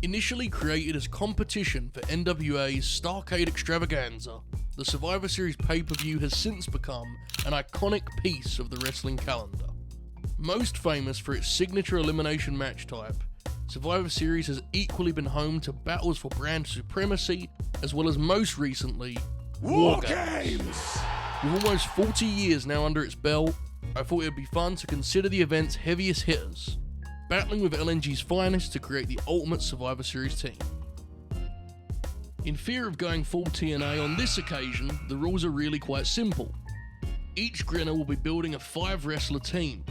Initially created as competition for NWA's Starrcade Extravaganza, the Survivor Series pay-per-view has since become an iconic piece of the wrestling calendar. Most famous for its signature elimination match type, Survivor Series has equally been home to battles for brand supremacy, as well as most recently, War Games. With almost 40 years now under its belt, I thought it would be fun to consider the event's heaviest hitters, battling with LNG's finest to create the ultimate Survivor Series team. In fear of going full TNA on this occasion, the rules are really quite simple. Each Grinner will be building a 5-wrestler team.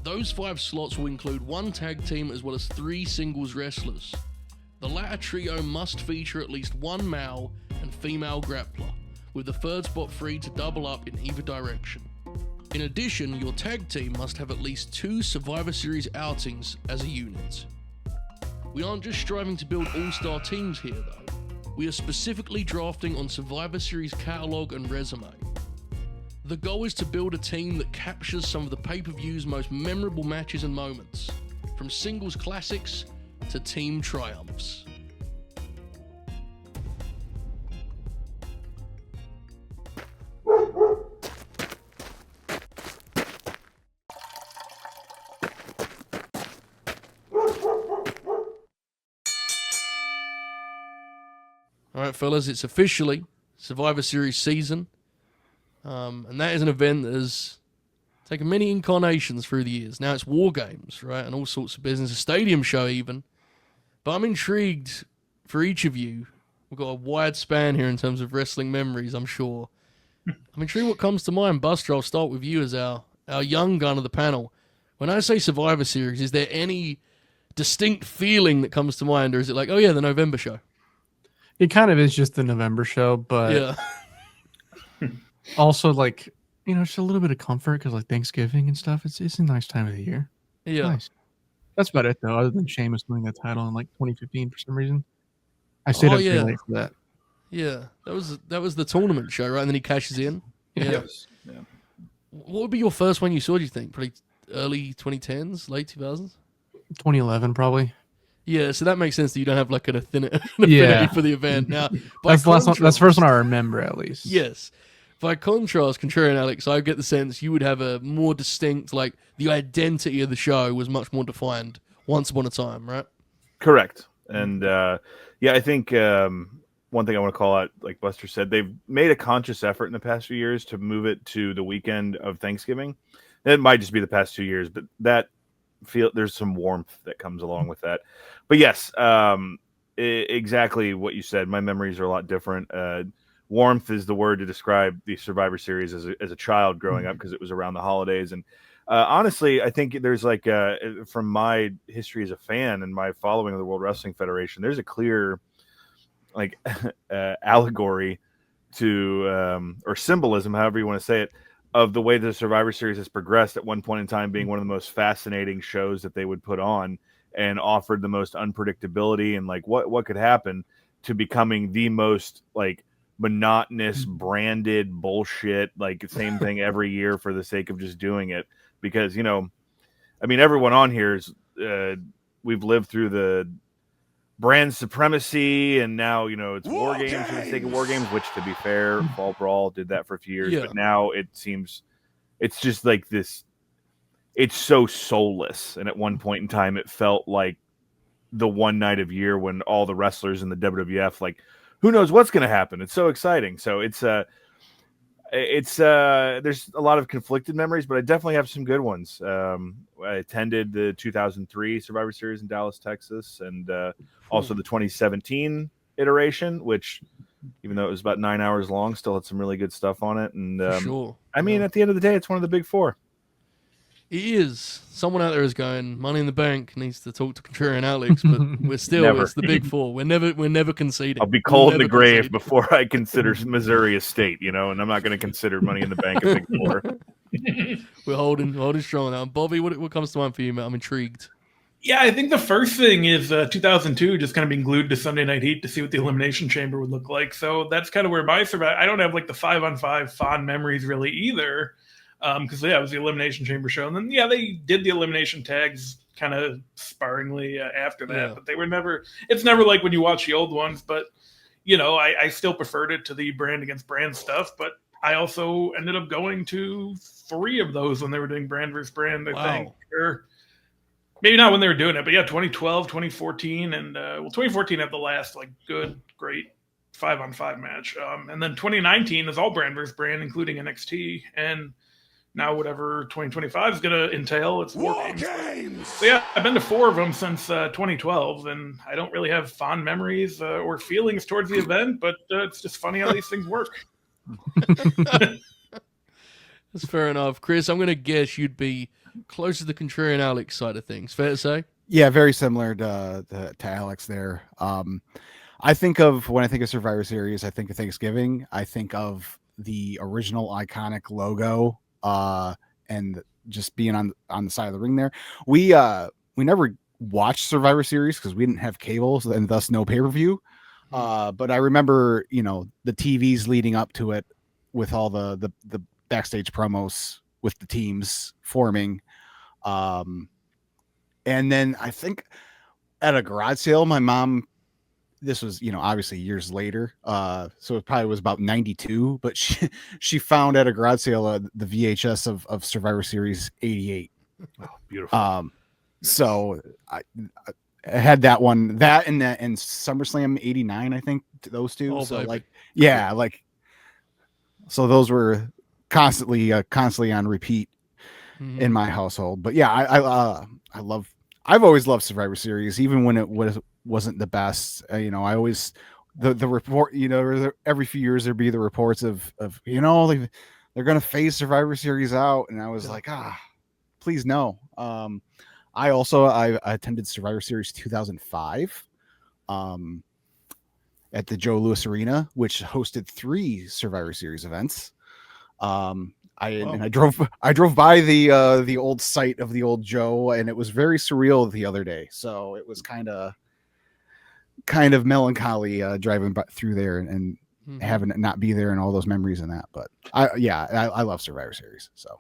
Those 5 slots will include 1 tag team as well as 3 singles wrestlers. The latter trio must feature at least 1 male and female grappler, with the third spot free to double up in either direction. In addition, your tag team must have at least 2 Survivor Series outings as a unit. We aren't just striving to build all-star teams here though. We are specifically drafting on Survivor Series catalogue and resume. The goal is to build a team that captures some of the pay-per-view's most memorable matches and moments, from singles classics to team triumphs. Alright fellas, it's officially Survivor Series season, and that is an event that has taken many incarnations through the years. Now it's War Games, right, and all sorts of business, a stadium show even, but I'm intrigued for each of you. We've got a wide span here in terms of wrestling memories, I'm sure. I'm intrigued what comes to mind. Buster, I'll start with you as our young gun of the panel. When I say Survivor Series, is there any distinct feeling that comes to mind, or is it like, oh yeah, the November show? It kind of is just the November show, but yeah. Also like, you know, just a little bit of comfort because like Thanksgiving and stuff. It's a nice time of the year. Yeah. Nice. That's about it though, other than Sheamus winning that title in like 2015 for some reason. I stayed up too late for that. Yeah. That was the tournament show, right? And then he cashes in. Yeah. Yes. Yeah. What would be your first one you saw, do you think? Probably early 2010s, late 2000s? 2011 probably. Yeah, so that makes sense that you don't have like an affinity for the event. Now, that's the first one I remember at least. Yes. By contrast, Contrarian Alex, I get the sense you would have a more distinct, like the identity of the show was much more defined once upon a time, right? Correct. And I think one thing I want to call out, like Buster said, they've made a conscious effort in the past few years to move it to the weekend of Thanksgiving. It might just be the past 2 years, but there's some warmth that comes along with that. But yes, exactly what you said. My memories are a lot different. Warmth is the word to describe the Survivor Series as a child growing up, because it was around the holidays. And honestly, I think there's like, from my history as a fan and my following of the World Wrestling Federation, there's a clear like allegory to or symbolism, however you want to say it, of the way the Survivor Series has progressed, at one point in time being one of the most fascinating shows that they would put on, and offered the most unpredictability and like what could happen, to becoming the most like monotonous branded bullshit, like same thing every year for the sake of just doing it. Because, you know, I mean, everyone on here is we've lived through the brand supremacy, and now, you know, it's War Games for the sake of War Games, which, to be fair, Fall Brawl did that for a few years, but now it seems it's just like this, it's so soulless. And at one point in time, it felt like the one night of year when all the wrestlers in the WWF, like, who knows what's going to happen? It's so exciting. So it's there's a lot of conflicted memories, but I definitely have some good ones. I attended the 2003 Survivor Series in Dallas, Texas, and also the 2017 iteration, which, even though it was about 9 hours long, still had some really good stuff on it. And I mean, at the end of the day, it's one of the big four. It is. Someone out there is going, Money in the Bank needs to talk to Contrarian Alex, but we're still, it's the big four. We're never conceding. I'll be cold in the grave before I consider Missouri a state, you know, and I'm not going to consider Money in the Bank a big four. We're holding strong now. Bobby, what comes to mind for you, man? I'm intrigued. Yeah, I think the first thing is 2002, just kind of being glued to Sunday Night Heat to see what the Elimination Chamber would look like. So that's kind of where my survival. I don't have like the 5-on-5 fond memories really either. Because, it was the Elimination Chamber show. And then, they did the elimination tags kind of sparingly after that. But they were never. It's never like when you watch the old ones. But I still preferred it to the brand against brand stuff. But I also ended up going to 3 of those when they were doing brand versus brand. I think, or maybe not when they were doing it, but 2012, 2014, and 2014 had the last good, great 5-on-5 match, and then 2019 is all brand versus brand, including NXT, and now whatever 2025 is going to entail, it's War Games. So I've been to 4 of them since 2012, and I don't really have fond memories or feelings towards the event, but it's just funny how these things work. That's fair enough. Chris, I'm going to guess you'd be closer to the contrarian Alex side of things. Fair to say? Yeah, very similar to Alex there. I think of, when I think of Survivor Series, I think of Thanksgiving. I think of the original iconic logo and just being on the side of the ring there. We never watched Survivor Series because we didn't have cables and thus no pay-per-view. But I remember, the TVs leading up to it with all the backstage promos with the teams forming. And then I think at a garage sale, my mom, this was, obviously years later. So it probably was about 92, but she found at a garage sale the VHS of Survivor Series 88. Oh, beautiful. So I had that one, that and SummerSlam 89, I think, those two. Oh, so baby. So those were constantly on repeat in my household. But I've always loved Survivor Series, even when it wasn't the best. I always the report. Every few years there'd be the reports of they're going to phase Survivor Series out, and I was like, please no. I attended Survivor Series 2005 at the Joe Louis Arena, which hosted 3 Survivor Series events. I drove by the old site of the old Joe, and it was very surreal the other day. So it was kind of melancholy driving through there and having it not be there and all those memories and that. But I love Survivor Series. So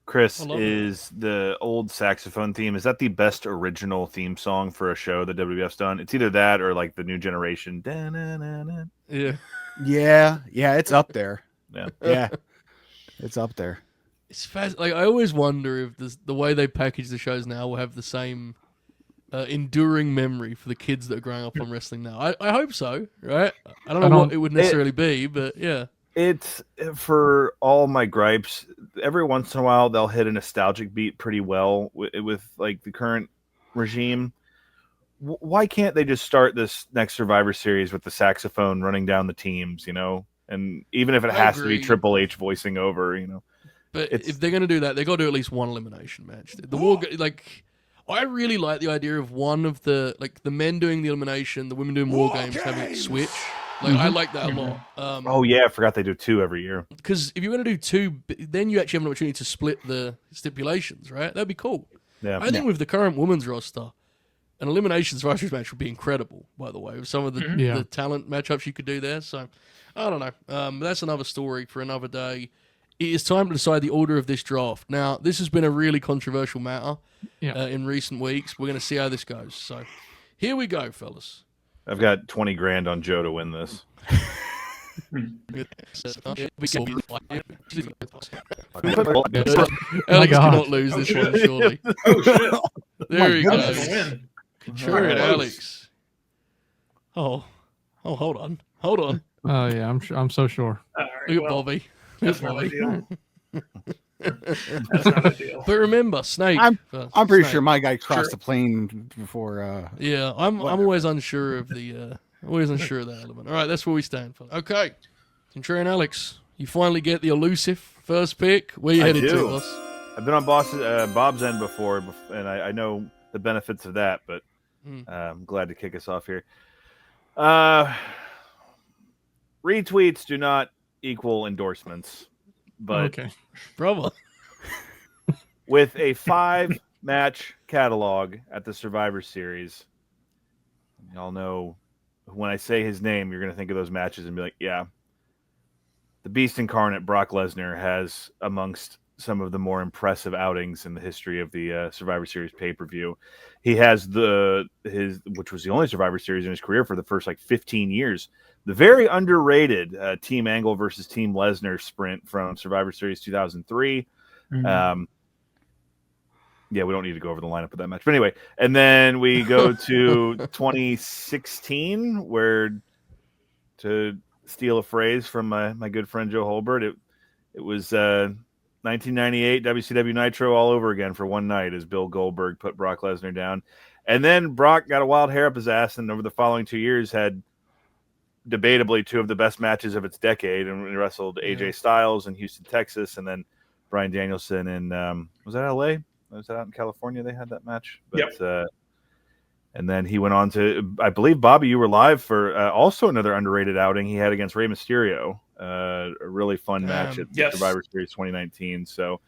Chris, is the old saxophone theme, is that the best original theme song for a show that WWF's done? It's either that or like the new generation. Yeah, it's up there. Yeah. It's up there. It's fast. I always wonder if the way they package the shows now will have the same enduring memory for the kids that are growing up on wrestling now. I hope so, right? I don't know what it would necessarily be, but yeah. It's, for all my gripes, every once in a while they'll hit a nostalgic beat pretty well with like the current regime. Why can't they just start this next Survivor Series with the saxophone running down the teams, and even if it has to be Triple H voicing over, But if they're going to do that, they got to do at least one elimination match. The war, I really like the idea of one of the men doing the elimination, the women doing war games, having it switch. I like that a lot. I forgot they do 2 every year. Because if you're going to do 2, then you actually have an opportunity to split the stipulations, right? That'd be cool. Yeah. I think with the current women's roster, an elimination Survivor match would be incredible, by the way, with some of the talent matchups you could do there. So, I don't know. That's another story for another day. It is time to decide the order of this draft. Now, this has been a really controversial matter in recent weeks. We're going to see how this goes. So, here we go, fellas. I've got 20 grand on Joe to win this. Alex cannot lose this one, surely. Oh, shit. There he That's goes. a win. Contrarian Alex. Oh, hold on. Oh yeah, I'm so sure. All right, Look at Bobby. That's not a deal. That's not a deal. But remember, Snake. I'm pretty Snake. sure my guy crossed the plane before. Yeah, I'm always unsure of the that element. All right, that's where we stand. Okay, Contrarian Alex, you finally get the elusive first pick. Where you headed to, boss? I've been on Bob's end before, and I know the benefits of that, but I'm glad to kick us off here. Retweets do not equal endorsements, but Okay, bravo. with a 5-match catalog at the Survivor Series, y'all know when I say his name, you're going to think of those matches and be like, yeah, the Beast Incarnate, Brock Lesnar, has amongst some of the more impressive outings in the history of the Survivor Series pay-per-view. He has which was the only Survivor Series in his career for the first 15 years. The very underrated Team Angle versus Team Lesnar sprint from Survivor Series 2003. Mm-hmm. Yeah, we don't need to go over the lineup of that match. But anyway, and then we go to 2016, where, to steal a phrase from my good friend Joe Holbert, it was 1998 WCW Nitro all over again for one night as Bill Goldberg put Brock Lesnar down. And then Brock got a wild hair up his ass, and over the following 2 years had debatably two of the best matches of its decade, and wrestled AJ Styles in Houston, Texas, and then Bryan Danielson in, was that LA? Was that out in California? They had that match. But, yep. And then he went on to, I believe, Bobby, you were live for also another underrated outing he had against Rey Mysterio. A really fun match at Survivor Series 2019. So,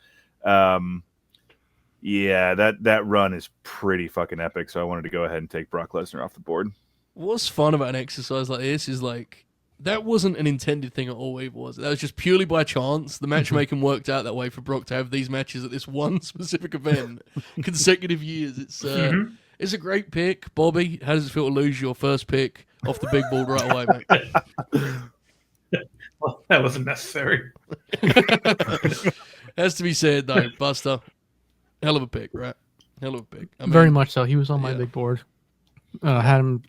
yeah, that run is pretty fucking epic. So I wanted to go ahead and take Brock Lesnar off the board. What's fun about an exercise like this is that wasn't an intended thing at all, either, was it? That was just purely by chance. The matchmaking worked out that way for Brock to have these matches at this one specific event, consecutive years. It's a great pick. Bobby, how does it feel to lose your first pick off the big board right away, mate? Well, that wasn't necessary. Has to be said, though, Buster. Hell of a pick, right? Hell of a pick. I mean, very much so. He was on my big board. Had him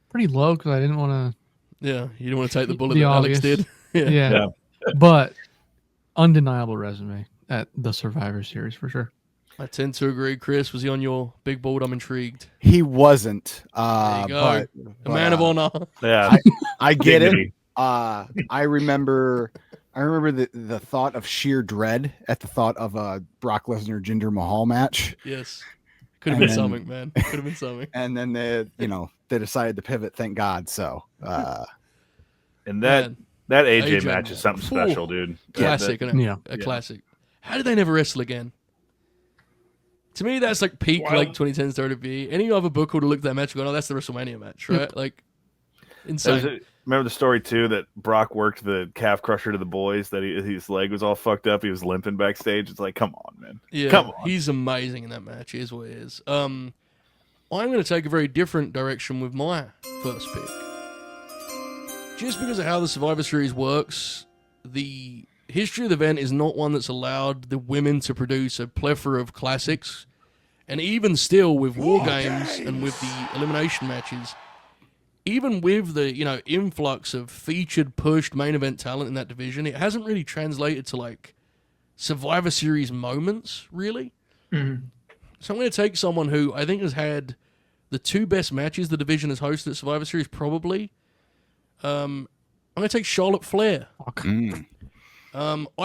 pretty low because I didn't want to. Yeah, you don't want to take the bullet that Alex did. Yeah. But undeniable resume at the Survivor Series for sure. I tend to agree. Chris, was he on your big board? I'm intrigued. He wasn't. There you go. A man of honor. Yeah, I get it. I remember the thought of sheer dread at the thought of a Brock Lesnar Jinder Mahal match. Yes. Could have been something, man. Could have been something. And then they decided to pivot, thank God. So and that AJ match is something special, dude. Classic, a classic. How did they never wrestle again? To me, that's peak 2010s WWE. Any other booker would have looked at that match and gone, "Oh, that's the WrestleMania match," right? Insane. Remember the story too that Brock worked the calf crusher to the boys, that his leg was all fucked up, he was limping backstage. It's come on, man. Yeah, come on. He's amazing in that match. He is what he is. I'm going to take a very different direction with my first pick. Just because of how the Survivor Series works, the history of the event is not one that's allowed the women to produce a plethora of classics. And even still, with War Games and with the elimination matches, even with the influx of featured, pushed main event talent in that division, it hasn't really translated to Survivor Series moments, really. Mm-hmm. So I'm going to take someone who I think has had the two best matches the division has hosted at Survivor Series, probably. I'm going to take Charlotte Flair. I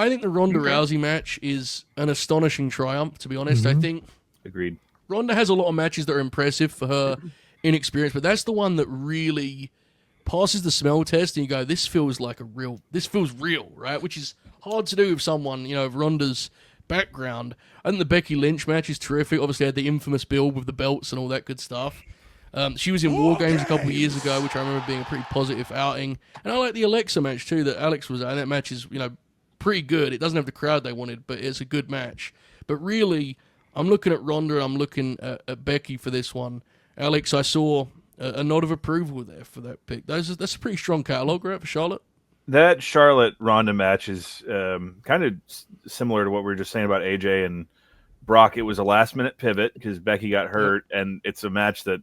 think the Ronda Rousey match is an astonishing triumph, to be honest. I think agreed. Ronda has a lot of matches that are impressive for her inexperience, but that's the one that really passes the smell test, and you go, this feels real, right? Which is hard to do with someone, of Ronda's background. I think the Becky Lynch match is terrific. Obviously, had the infamous build with the belts and all that good stuff. She was in War Games a couple of years ago, which I remember being a pretty positive outing. And I like the Alexa match too that Alex was at. And that match is, pretty good. It doesn't have the crowd they wanted, but it's a good match. But really, I'm looking at Ronda and I'm looking at Becky for this one. Alex, I saw a nod of approval there for that pick. That's a pretty strong catalog, right, for Charlotte? That Charlotte-Ronda match is kind of similar to what we were just saying about AJ and Brock. It was a last-minute pivot because Becky got hurt, and it's a match that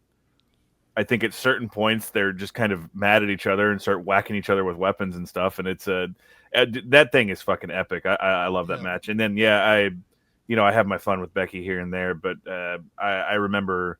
I think at certain points they're just kind of mad at each other and start whacking each other with weapons and stuff, and it's that thing is fucking epic. I love that match. And then, I have my fun with Becky here and there, but I remember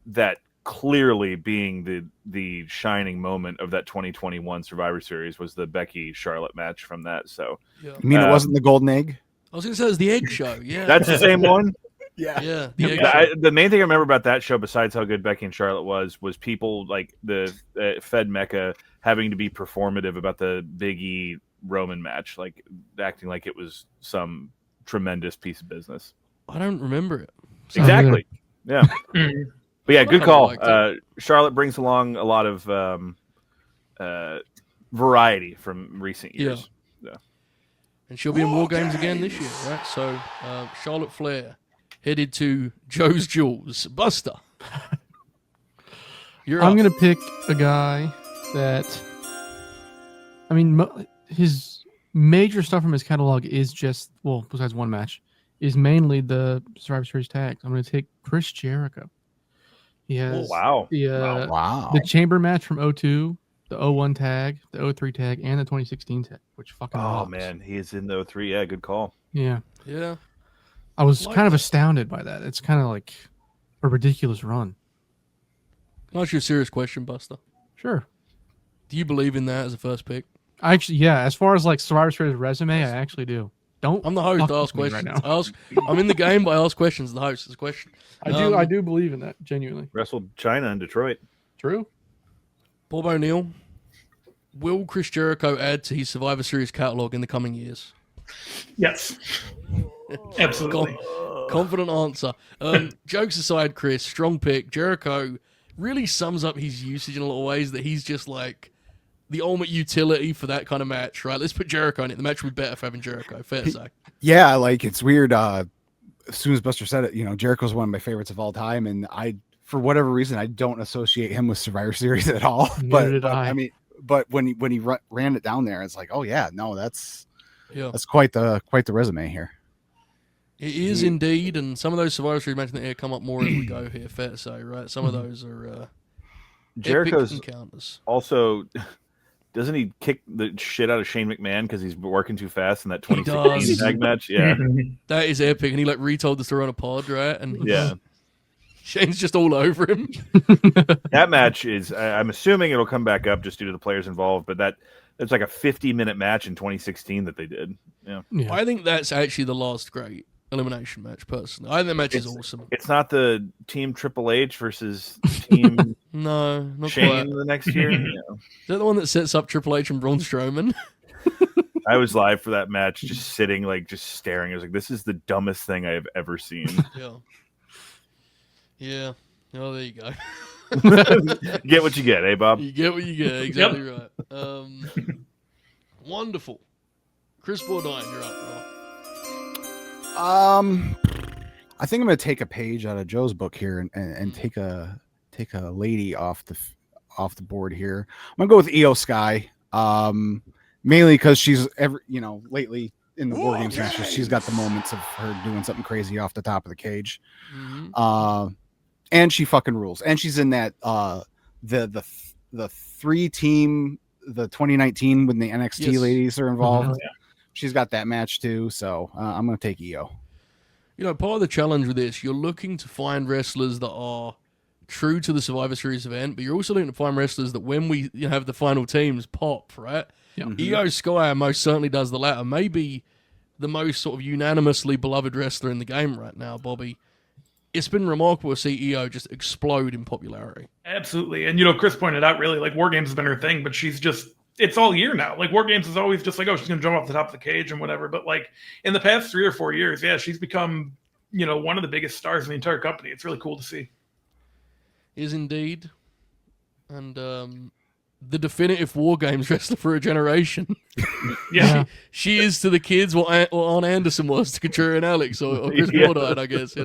that clearly being the shining moment of that 2021 Survivor Series was the Becky Charlotte match from that. So you mean it wasn't the Golden Egg? I was going to say it was the Egg Show. Yeah, that's the same one. Yeah. The main thing I remember about that show, besides how good Becky and Charlotte was people like the Fed Mecca having to be performative about the Big E Roman match, acting like it was some tremendous piece of business. I don't remember it. Exactly. Yeah. But yeah, good call. Charlotte brings along a lot of variety from recent years. Yeah. and she'll be in War Games again this year, right? So Charlotte Flair headed to Joe's Jewels. Buster, I'm going to pick a guy that, I mean, his major stuff from his catalog is just, well, besides one match, is mainly the Survivor Series tags. I'm going to take Chris Jericho. He has the Chamber match from 02, the 01 tag, the 03 tag, and the 2016 tag, which fucking rocks. Man, he is in the 03. Yeah, good call. Yeah. Yeah. I was kind of astounded by that. It's kind of like a ridiculous run. Can I ask you a serious question, Buster? Sure. Do you believe in that as a first pick? As far as like Survivor Series resume, I actually do. I'm the host. I ask questions. Right now. I'm in the game, but I ask questions. The host is a question. I do believe in that, genuinely. Wrestled China in Detroit. True. Bob O'Neill, will Chris Jericho add to his Survivor Series catalog in the coming years? Yes. Absolutely. Confident answer. Jokes aside, Chris, strong pick. Jericho really sums up his usage in a lot of ways, that he's just like the ultimate utility for that kind of match, right? Let's put Jericho in it. The match would be better for having Jericho. Fair to say. Yeah, like it's weird. As soon as Buster said it, Jericho's one of my favorites of all time, and for whatever reason, I don't associate him with Survivor Series at all. But I mean, but when he ran it down there, it's like, oh yeah, no, that's quite the resume here. It is indeed, and some of those Survivor Series matches in the air come up more as we go here. Fair to say, right? Some of those are Jericho's epic encounters. Also, doesn't he kick the shit out of Shane McMahon because he's working too fast in that 2016 tag match? Yeah, that is epic, and he retold the story on a pod, right? And yeah. Shane's just all over him. That match is, I'm assuming it'll come back up just due to the players involved, but that's like a 50-minute match in 2016 that they did. Yeah. I think that's actually the last great elimination match, personally. I think that match is awesome. It's not the Team Triple H versus Team no, not Shane quite. the next year. Is that the one that sets up Triple H and Braun Strowman? I was live for that match, just sitting, just staring. I was like, this is the dumbest thing I have ever seen. Yeah. Oh, there you go. Get what you get, eh, Bob? You get what you get. Exactly right. Wonderful. Chris Bourdine, you're up, bro. I think I'm gonna take a page out of Joe's book here and take a lady off the board here. I'm gonna go with Io Sky. Mainly because she's lately in the War Games matches, she's got the moments of her doing something crazy off the top of the cage. And she fucking rules. And she's in that the 3-team, the 2019 when the NXT ladies are involved. She's got that match too. So I'm gonna take Io. Part of the challenge with this, you're looking to find wrestlers that are true to the Survivor Series event, but you're also looking to find wrestlers that when we have the final teams pop, right? Io Sky most certainly does the latter. Maybe the most sort of unanimously beloved wrestler in the game right now, Bobby. It's been remarkable to see Io just explode in popularity. Absolutely. And, Chris pointed out, really, War Games has been her thing, but she's just, it's all year now. War Games is always just she's going to jump off the top of the cage and whatever. But, in the past 3 or 4 years, she's become, one of the biggest stars in the entire company. It's really cool to see. Is indeed. And the definitive War Games wrestler for a generation. She is to the kids what Arn Anderson was to Couture and Alex or Chris Bourdine, I guess,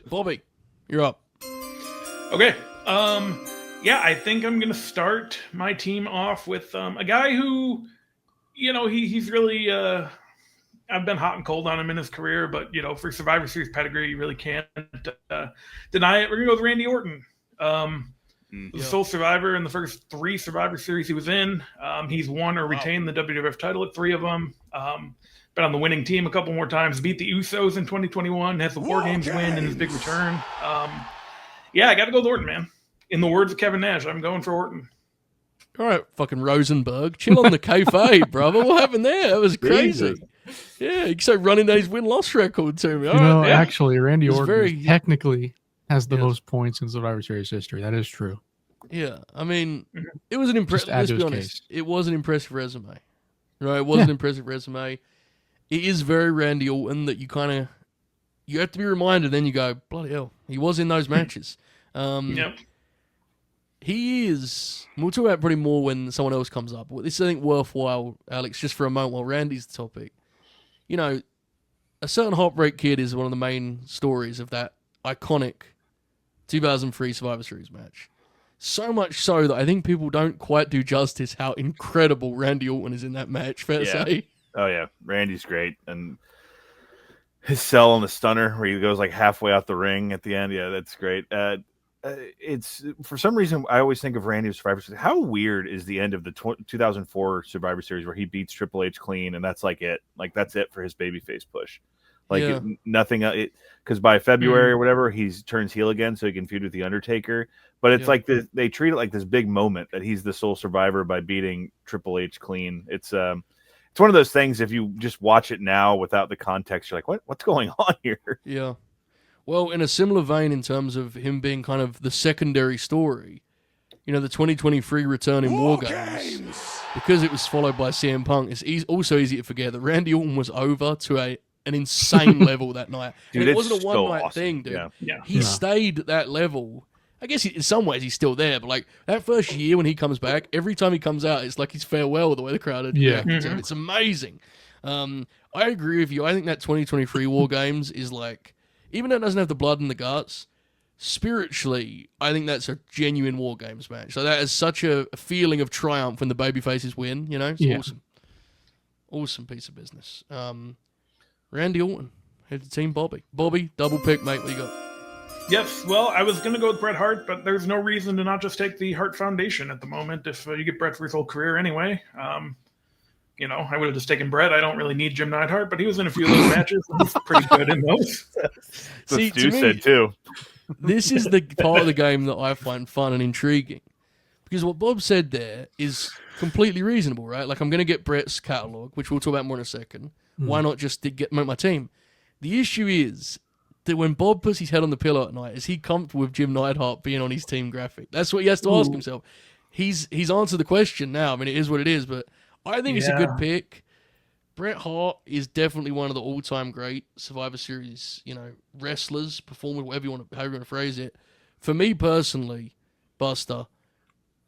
Bobby, you're up. Okay. I think I'm going to start my team off with a guy who, he's really, I've been hot and cold on him in his career, but, for Survivor Series pedigree, you really can't deny it. We're going to go with Randy Orton. The sole survivor in the first 3 Survivor Series he was in. He's won or retained the WWF title at 3 of them. Been on the winning team a couple more times. Beat the Usos in 2021. Has the War Games win in his big return. I got to go with Orton, man. In the words of Kevin Nash, I'm going for Orton. All right, fucking Rosenberg. Chill on the kayfabe, brother. What happened there? That was crazy. Yeah, you start running down his win-loss record to me. Actually, Randy Orton technically has the most points in Survivor Series history. That is true. Yeah, I mean, it was an impressive. Let's be honest, it was an impressive resume, right? It was an impressive resume. It is very Randy Orton that you have to be reminded. Then you go, bloody hell, he was in those matches. He is. We'll talk about it pretty more when someone else comes up. This is, I think, worthwhile, Alex, just for a moment while Randy's the topic. you know, a certain Heartbreak Kid is one of the main stories of that iconic 2003 Survivor Series match. So much so that I think people don't quite do justice how incredible Randy Orton is in that match, fair to say. Oh, yeah. Randy's great. And his sell on the stunner where he goes like halfway out the ring at the end. Yeah, that's great. It's for some reason I always think of Randy as Survivor Series. How weird is the end of the 2004 Survivor Series where he beats Triple H clean and that's like it. Like that's it for his babyface push. Like nothing. Because by February or whatever, he turns heel again so he can feud with the Undertaker. But it's like they treat it like this big moment that he's the sole survivor by beating Triple H clean. It's one of those things. If you just watch it now without the context, you're like, what's going on here? Yeah. Well, in a similar vein, in terms of him being kind of the secondary story, you know, the 2023 return in War Games, because it was followed by CM Punk, it's also easy to forget that Randy Orton was over to an insane level that night. Dude, and it wasn't a so one-night awesome. thing, dude. Yeah. He stayed at that level. I guess in some ways he's still there, but like that first year when he comes back, every time he comes out, it's like his farewell the way the crowd had reacted to him. It's amazing. I agree with you. I think that 2023 War Games is like, even though it doesn't have the blood and the guts, spiritually, I think that's a genuine War Games match. So that is such a feeling of triumph when the babyfaces win, you know? It's awesome. Awesome piece of business. Randy Orton, head to Team Bobby. Bobby, double pick, mate. What you got? Yes, well, I was going to go with Bret Hart, but there's no reason to not just take the Hart Foundation at the moment if you get Bret for his whole career anyway. You know, I would have just taken Bret. I don't really need Jim Neidhart, but he was in a few of those matches, and he's pretty good in those. See, Stu said too. This is the part of the game that I find fun and intriguing. Because what Bob said there is completely reasonable, right? Like, I'm going to get Bret's catalog, which we'll talk about more in a second. Why not just make my team? The issue is that when Bob puts his head on the pillow at night, is he comfortable with Jim Neidhart being on his team graphic? That's what he has to ask himself. He's answered the question now. I mean, it is what it is, but I think it's a good pick. Bret Hart is definitely one of the all-time great Survivor Series, you know, wrestlers, performer, however you want to phrase it. For me personally, Buster,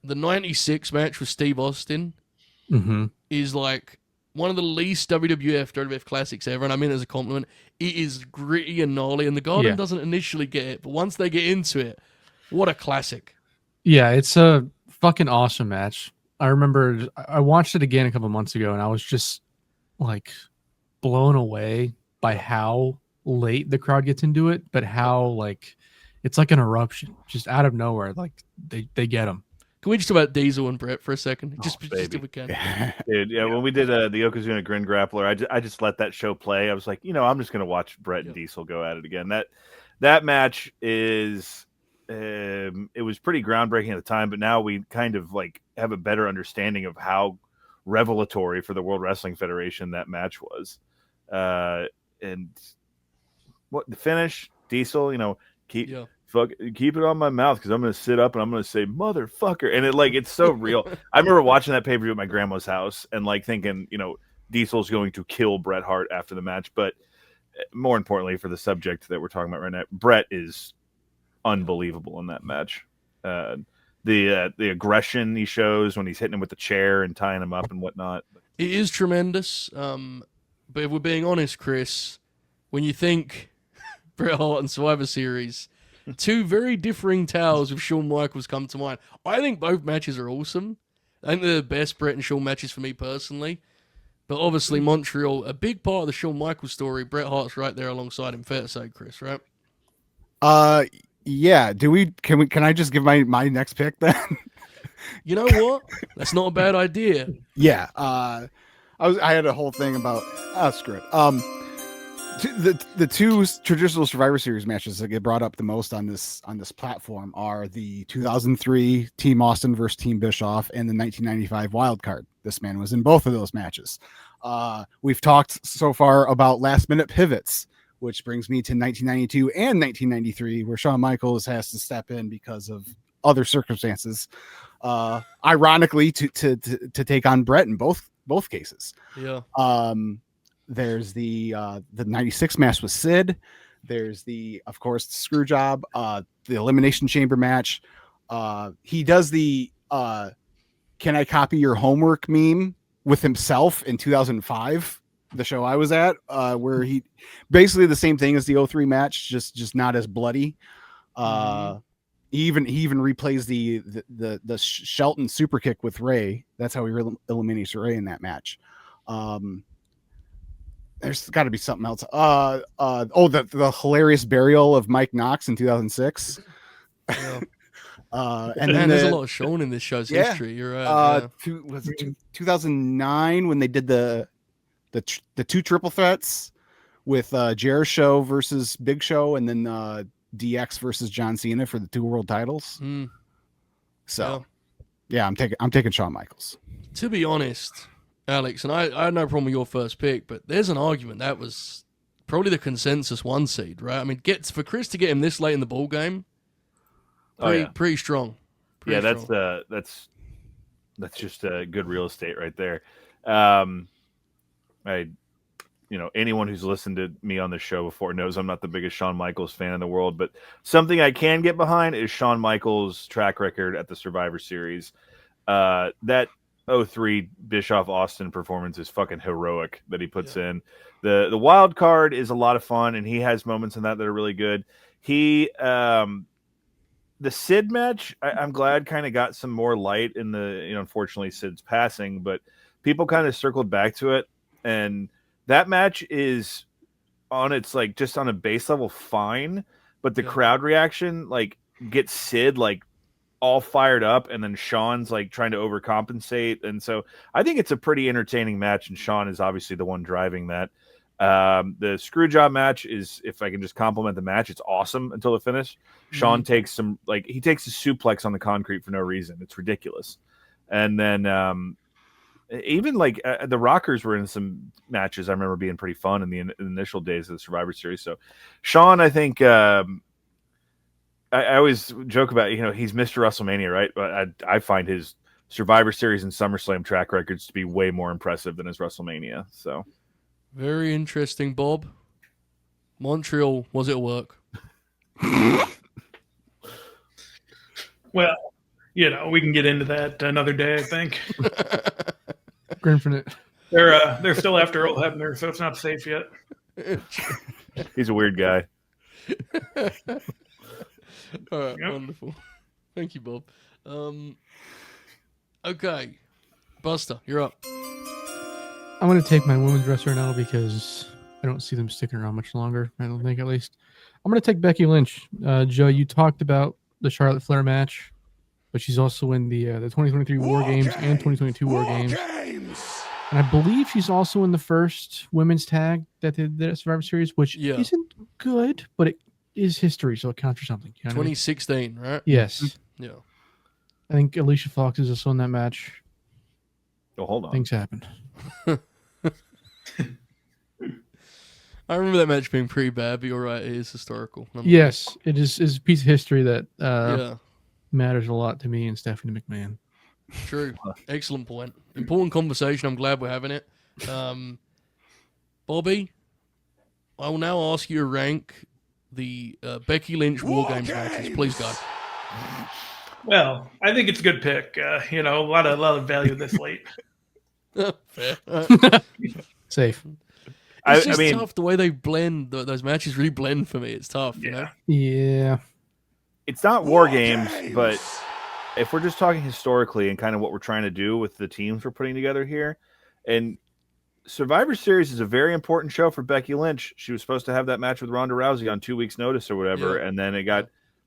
the 96 match with Steve Austin is like one of the least WWF classics ever, and I mean it as a compliment. It is gritty and gnarly, and the Garden doesn't initially get it, but once they get into it, what a classic. Yeah, it's a fucking awesome match. I remember I watched it again a couple months ago, and I was just like blown away by how late the crowd gets into it, but how like it's like an eruption just out of nowhere. Like they get them. Can we just talk about Diesel and Bret for a second? Just if we can. Dude, when we did the Yokozuna Grin Grappler, I just let that show play. I was like, you know, I'm just going to watch Bret and Diesel go at it again. That match is, it was pretty groundbreaking at the time, but now we kind of like have a better understanding of how revelatory for the World Wrestling Federation that match was. And what the finish, Diesel, you know, keep it on my mouth because I'm going to sit up and I'm going to say motherfucker, and it's so real. I remember watching that pay-per-view at my grandma's house and like thinking, you know, Diesel's going to kill Bret Hart after the match. But more importantly, for the subject that we're talking about right now, Bret is unbelievable in that match. The aggression he shows when he's hitting him with the chair and tying him up and whatnot. It is tremendous. But if we're being honest, Chris, when you think Bret Hart and Survivor Series, two very differing tales of Shawn Michaels come to mind. I think both matches are awesome. I think they're the best Bret and Shawn matches for me personally. But obviously Montreal, a big part of the Shawn Michaels story, Bret Hart's right there alongside him. Fair to say, Chris, right? Yeah. Can I just give my next pick then? You know what? That's not a bad idea. Yeah. I had a whole thing about screw it. The two traditional Survivor Series matches that get brought up the most on this platform are the 2003 Team Austin versus Team Bischoff and the 1995 Wild Card. This man was in both of those matches. We've talked so far about last minute pivots, which brings me to 1992 and 1993, where Shawn Michaels has to step in because of other circumstances. Ironically, to take on Bret in both cases. Yeah. There's the 96 match with Sid. There's of course, the screw job, the Elimination Chamber match. He does the can I copy your homework meme with himself in 2005. the show I was at, where he basically the same thing as the 03 match, just not as bloody. He even replays the Shelton super kick with Ray. That's how he eliminates Ray in that match. There's got to be something else. The hilarious burial of Mike Knox in 2006. Yeah. And then there's a lot of Shawn in this show's history. You're right. Was it 2009 when they did the two triple threats with Jericho versus Big Show, and then DX versus John Cena for the 2 world titles. So, yeah, I'm taking Shawn Michaels. To be honest, Alex, and I had no problem with your first pick, but there's an argument that was probably the consensus 1 seed, right? I mean, for Chris to get him this late in the ball game, pretty strong. That's just good real estate right there. Anyone who's listened to me on the show before knows I'm not the biggest Shawn Michaels fan in the world, but something I can get behind is Shawn Michaels' track record at the Survivor Series. That 03 Bischoff Austin performance is fucking heroic that he puts in. The wild card is a lot of fun, and he has moments in that are really good. The Sid match, I'm glad kind of got some more light in the, unfortunately Sid's passing, but people kind of circled back to it. And that match is on its just on a base level fine, but the crowd reaction gets Sid all fired up, and then Shawn's trying to overcompensate. And so I think it's a pretty entertaining match, and Shawn is obviously the one driving that. The Screwjob match is, if I can just compliment the match, it's awesome until the finish. Shawn takes a suplex on the concrete for no reason. It's ridiculous. And then even the Rockers were in some matches I remember being pretty fun in the initial days of the Survivor Series. So Shawn, I think I always joke about, he's Mr. WrestleMania, right? But I find his Survivor Series and SummerSlam track records to be way more impressive than his WrestleMania. So very interesting, Bob. Montreal, was it work? Well, we can get into that another day, I think. Grinfinite. They're still after Earl Hebner, so it's not safe yet. He's a weird guy. All right, wonderful. Thank you, Bob. Okay, Buster, you're up. I'm going to take my women's wrestler now because I don't see them sticking around much longer. I don't think, at least. I'm going to take Becky Lynch. Joe, you talked about the Charlotte Flair match, but she's also in the 2023 War Games and 2022 War Games. And I believe she's also in the first women's tag that did the Survivor Series, which isn't good, but it is history, so it counts for something. 2016, right? Yes. Yeah. I think Alicia Fox is also in that match. Oh, hold on. Things happened. I remember that match being pretty bad, but you're right, it is historical. Yes, it is a piece of history that matters a lot to me and Stephanie McMahon. True. Excellent point. Important conversation. I'm glad we're having it. Bobby, I will now ask you to rank the Becky Lynch War Games matches. Please go. Well, I think it's a good pick. A lot of value this late. Fair. Safe. It's just tough the way they blend. Those matches really blend for me. It's tough, you know? Yeah. It's not War Games, but if we're just talking historically and kind of what we're trying to do with the teams we're putting together here, and Survivor Series is a very important show for Becky Lynch. She was supposed to have that match with Ronda Rousey on 2 weeks' notice or whatever, and then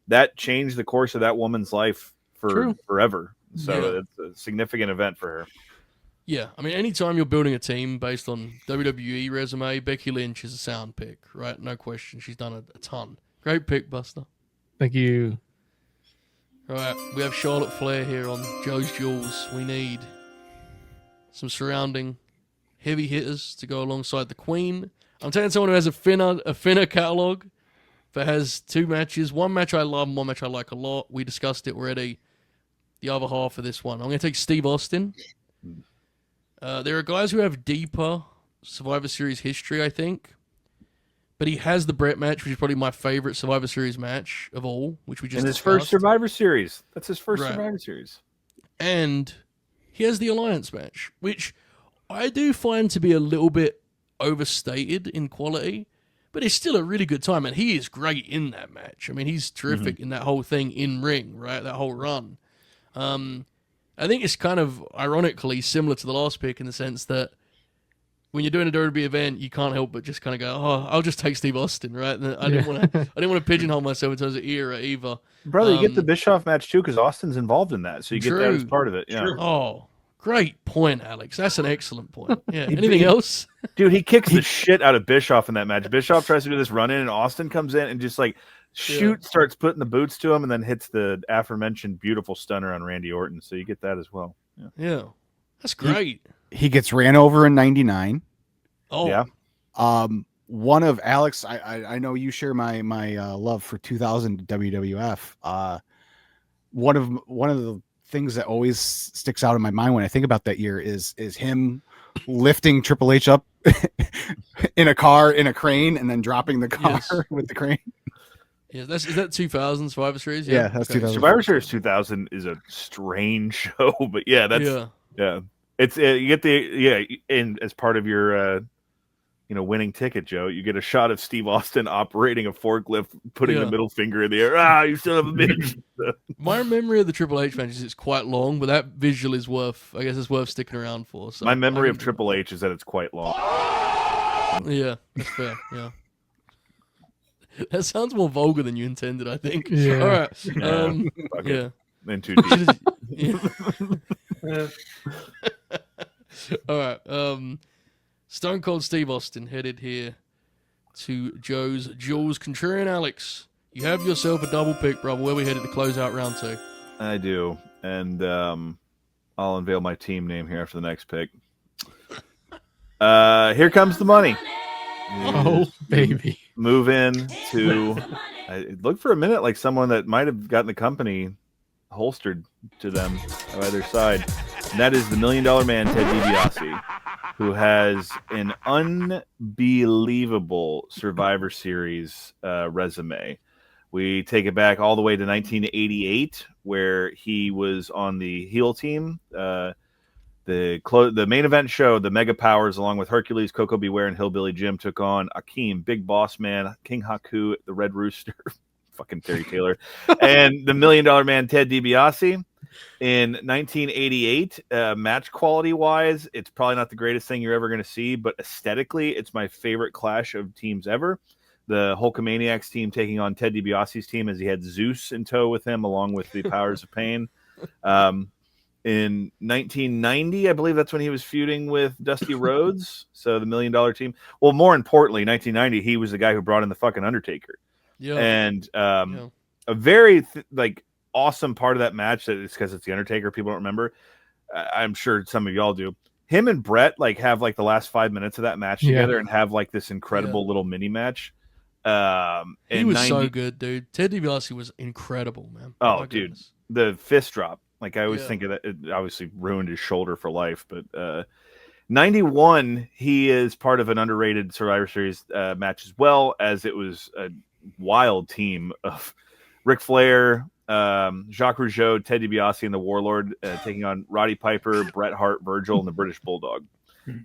that changed the course of that woman's life forever. So it's a significant event for her. Yeah, I mean, anytime you're building a team based on WWE resume, Becky Lynch is a sound pick, right? No question. She's done a ton. Great pick, Buster. Thank you. All right, we have Charlotte Flair here on Joe's Jewels. We need some surrounding heavy hitters to go alongside the Queen. I'm taking someone who has a thinner catalog, but has 2 matches. One match I love and one match I like a lot. We discussed it already. The other half of this one. I'm going to take Steve Austin. There are guys who have deeper Survivor Series history, I think. But he has the Brett match, which is probably my favorite Survivor Series match of all, which we just And his discussed. first Survivor Series. That's his first Survivor Series. And he has the Alliance match, which I do find to be a little bit overstated in quality, but it's still a really good time, and he is great in that match. I mean, he's terrific in that whole thing in ring, right? That whole run. I think it's kind of ironically similar to the last pick in the sense that when you're doing a WWE event, you can't help but just kind of go, "Oh, I'll just take Steve Austin," right? And I didn't want to pigeonhole myself in terms of era either. Brother, you get the Bischoff match too because Austin's involved in that, so you get that as part of it. Yeah. Oh, great point, Alex. That's an excellent point. Yeah. Anything else? Dude, he kicks the shit out of Bischoff in that match. Bischoff tries to do this run in, and Austin comes in and just like starts putting the boots to him, and then hits the aforementioned beautiful stunner on Randy Orton. So you get that as well. Yeah. That's great. He gets ran over in '99. Oh yeah. One of Alex, I know you share my love for 2000 WWF. One of the things that always sticks out in my mind when I think about that year is him lifting Triple H up in a car in a crane and then dropping the car with the crane. Yeah, is that 2000 Survivor Series? Yeah, that's 2000. Survivor Series 2000 is a strange show, but that's it's you get and as part of your winning ticket, Joe, you get a shot of Steve Austin operating a forklift, putting the middle finger in the air. Ah, you son of a bitch. My memory of the Triple H match is it's quite long, but that visual is worth sticking around for. So my memory of Triple H is that it's quite long. Yeah, that's fair. Yeah. That sounds more vulgar than you intended, I think. Yeah. All right. Yeah. In too deep. All right. Stone Cold Steve Austin headed here to Joe's Jules Contrarian. Alex, you have yourself a double pick, brother. Where we headed to close out round 2? I do. And I'll unveil my team name here after the next pick. Here comes the money. Oh, baby. Move in to it looked for a minute like someone that might have gotten the company holstered to them on either side. And that is the $1 Million Man, Ted DiBiase, who has an unbelievable Survivor Series resume. We take it back all the way to 1988, where he was on the heel team. The main event show, the Mega Powers, along with Hercules, Coco Beware, and Hillbilly Jim, took on Akeem, Big Boss Man, King Haku, the Red Rooster, fucking Terry Taylor, and the $1 Million Man, Ted DiBiase. In 1988, match quality wise, it's probably not the greatest thing you're ever going to see, but aesthetically, it's my favorite clash of teams ever. The Hulkamaniacs team taking on Ted DiBiase's team as he had Zeus in tow with him, along with the Powers of Pain. In 1990, I believe that's when he was feuding with Dusty Rhodes, so the $1 Million team. Well, more importantly, 1990, he was the guy who brought in the fucking Undertaker. Yeah, and a very awesome part of that match that it's because it's the Undertaker. People don't remember. I'm sure some of y'all do. Him and Brett have the last 5 minutes of that match together and have this incredible little mini match. He was so good, dude. Ted DiBiase was incredible, man. Oh, dude, the fist drop. I always think of that. It obviously ruined his shoulder for life, but 91, he is part of an underrated Survivor Series match as well, as it was a wild team of Ric Flair, Jacques Rougeau, Ted DiBiase, and the Warlord taking on Roddy Piper, Bret Hart, Virgil, and the British Bulldog.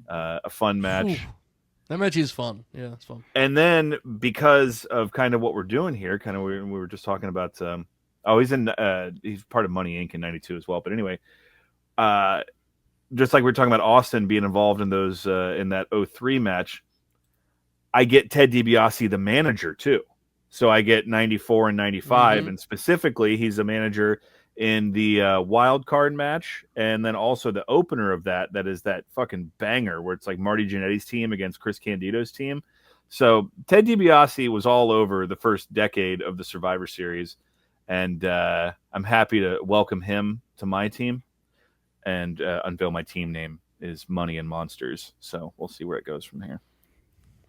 A fun match. Ooh. That match is fun. Yeah, it's fun. And then because of kind of what we're doing here, kind of we were just talking about. He's part of Money Inc. in '92 as well. But anyway, just like we were talking about Austin being involved in those in that 03 match, I get Ted DiBiase the manager too. So I get 94 and 95, and specifically he's a manager in the wild card match, and then also the opener of that is that fucking banger where it's like Marty Jannetty's team against Chris Candido's team. So Ted DiBiase was all over the first decade of the Survivor Series. And I'm happy to welcome him to my team and unveil my team name is Money and Monsters. So we'll see where it goes from here.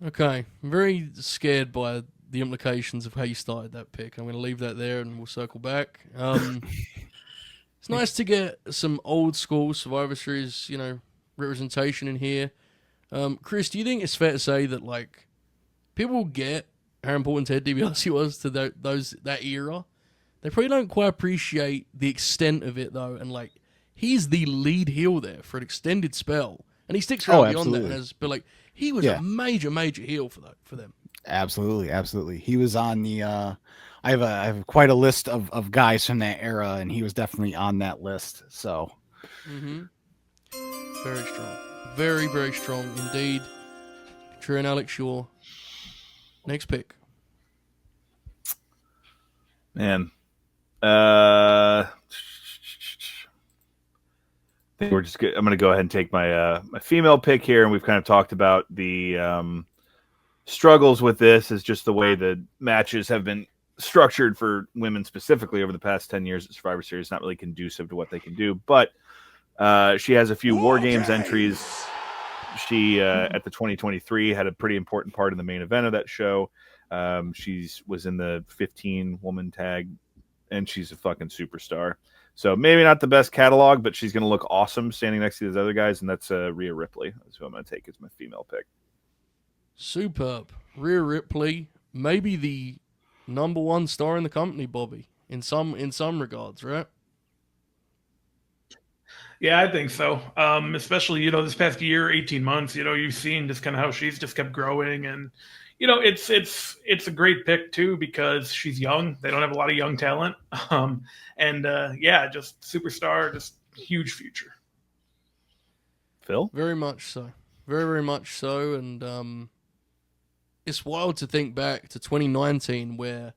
Okay. I'm very scared by the implications of how you started that pick. I'm going to leave that there and we'll circle back. It's nice to get some old school Survivor Series, representation in here. Chris, do you think it's fair to say that, people get how important Ted DiBiase was to that era? They probably don't quite appreciate the extent of it, though. And, he's the lead heel there for an extended spell. And he sticks around beyond that. But, he was a major heel for them. Absolutely. He was on the. I have quite a list of guys from that era, and he was definitely on that list. So, very strong, very strong indeed. True and Alex Shaw. Next pick. Man, I think we're just good. I'm going to go ahead and take my my female pick here, and we've kind of talked about the struggles with this. Is just the way the matches have been structured for women specifically over the past 10 years at Survivor Series, not really conducive to what they can do. But she has a few War Games entries. She at the 2023 had a pretty important part in the main event of that show. She was in the 15-woman tag, and she's a fucking superstar. So maybe not the best catalog, but she's going to look awesome standing next to these other guys, and that's Rhea Ripley. That's who I'm going to take as my female pick. Superb. Rhea Ripley, maybe the number one star in the company, Bobby, in some regards, right? Yeah, I think so. Especially, this past year, 18 months, you've seen just kind of how she's just kept growing. And, it's a great pick, too, because she's young. They don't have a lot of young talent. Just superstar, just huge future. Phil? Very much so. Very, very much so. And it's wild to think back to 2019 where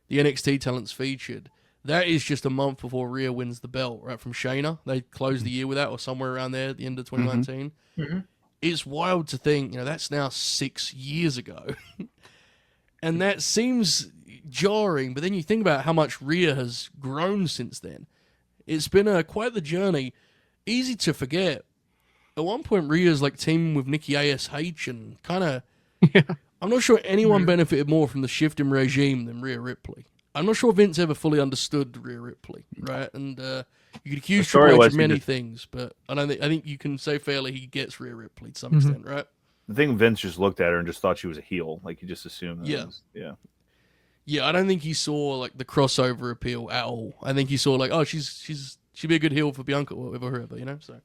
the NXT talent's featured. That is just a month before Rhea wins the belt, right, from Shayna. They closed the year with that, or somewhere around there at the end of 2019. It's wild to think, that's now 6 years ago. And that seems jarring, but then you think about how much Rhea has grown since then. It's been quite the journey. Easy to forget. At one point, Rhea's like teaming with Nikki ASH and kind of... I'm not sure anyone benefited more from the shift in regime than Rhea Ripley. I'm not sure Vince ever fully understood Rhea Ripley, right? And you could accuse Triple H of many things, but I think you can say fairly he gets Rhea Ripley to some extent, right? I think Vince just looked at her and just thought she was a heel. Like, he just assumed that Yeah, I don't think he saw like the crossover appeal at all. I think he saw like, oh, she'd be a good heel for Bianca or whoever, So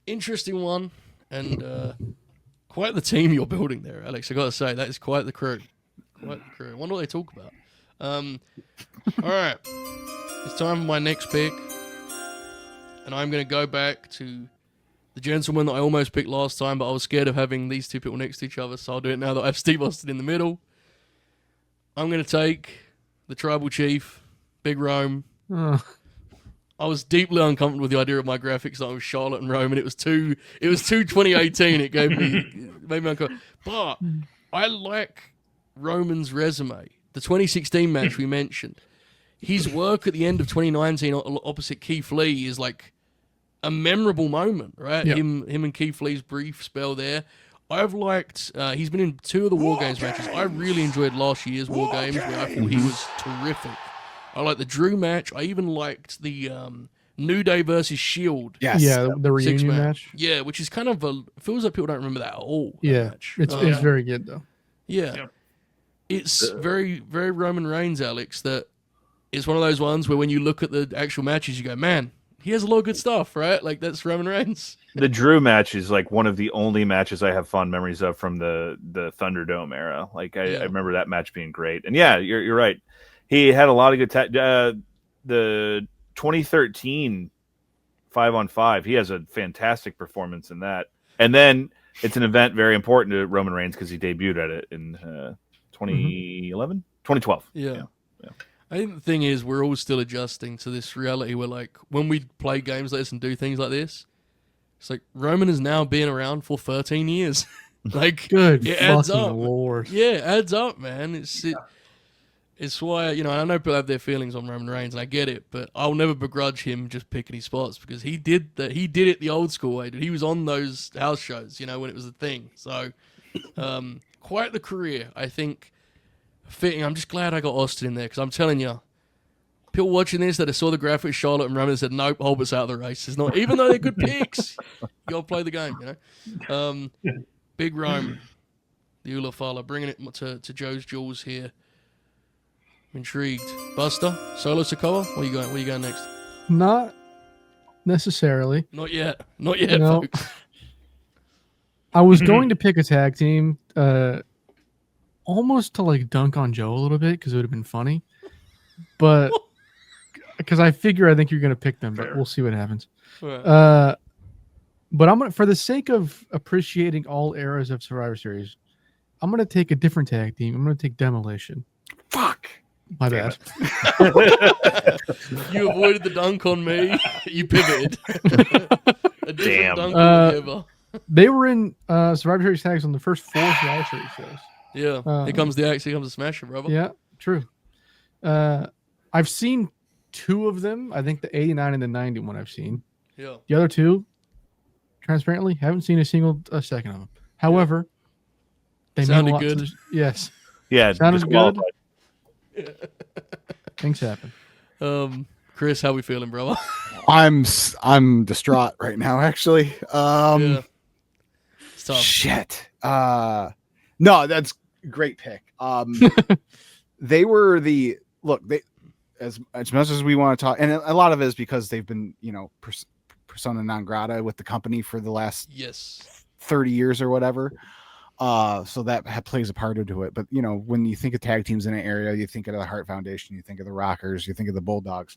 interesting one, and quite the team you're building there, Alex. I got to say, that is quite the crew. Quite the crew. I wonder what they talk about. All right, it's time for my next pick, and I'm going to go back to the gentleman that I almost picked last time, but I was scared of having these two people next to each other, so I'll do it now that I have Steve Austin in the middle. I'm going to take the Tribal Chief, Big Rome. I was deeply uncomfortable with the idea of my graphics night with Charlotte and Roman. It was too 2018. It made me uncomfortable. But I like Roman's resume. The 2016 match we mentioned. His work at the end of 2019 opposite Keith Lee is like a memorable moment, right? Yep. Him and Keith Lee's brief spell there. I've liked, he's been in 2 of the War Games matches. I really enjoyed last year's War Games where I thought he was terrific. I liked the Drew match. I even liked the New Day versus Shield. Yes. Yeah, the reunion match. Yeah, which is kind of feels like people don't remember that at all. Yeah, it's very good though. Yeah. It's very, very Roman Reigns, Alex, that it's one of those ones where when you look at the actual matches, you go, man, he has a lot of good stuff, right? Like, that's Roman Reigns. The Drew match is like one of the only matches I have fond memories of from the Thunderdome era. Like, I remember that match being great. And yeah, you're right. He had a lot of good the 2013 5-on-5, he has a fantastic performance in that. And then it's an event very important to Roman Reigns because he debuted at it in 2011? 2012. Yeah. I think the thing is, we're all still adjusting to this reality where, like, when we play games like this and do things like this, it's like Roman has now been around for 13 years. Like, good, it adds up. Lord. Yeah, it adds up, man. It's why, I know people have their feelings on Roman Reigns, and I get it, but I'll never begrudge him just picking his spots because he did it the old school way. Dude. He was on those house shows, when it was a thing. So, quite the career, I think. Fitting. I'm just glad I got Austin in there because I'm telling you, people watching this that saw the graphics, Charlotte and Roman said, "Nope, Holbert's out of the race." It's not, even though they're good picks, you gotta play the game, Big Rome, the Ula Fala, bringing it to Joe's Jewels here. I'm intrigued. Buster, Solo Sikoa, where you going next? Not necessarily. Not yet, no. Folks. I was going to pick a tag team, almost to like dunk on Joe a little bit because it would have been funny, but because I think you're going to pick them, but Fair. we'll see what happens. Right. But I'm gonna, for the sake of appreciating all eras of Survivor Series, I'm gonna take a different tag team. I'm gonna take Demolition. Fuck. My bad. You avoided the dunk on me. You pivoted. A different Damn. dunk altogether. They were in Survivor Series tags on the first 4 Survivor Series shows. Yeah. Here comes the axe. Here comes the smasher, brother. Yeah, true. I've seen 2 of them. I think the 89 and the 91 I've seen. Yeah. The other 2, transparently, haven't seen a single second of them. However, they mean a Sounded lot good. to the, Yeah, sounded good. disqualified. Things happen. Chris, how we feeling, brother? I'm distraught right now, actually. Yeah. It's tough. Shit. No, that's a great pick. They were they as much as we want to talk, and a lot of it is because they've been, persona non grata with the company for the last 30 years or whatever. So that plays a part into it. But when you think of tag teams in an area, you think of the Hart Foundation, you think of the Rockers, you think of the Bulldogs.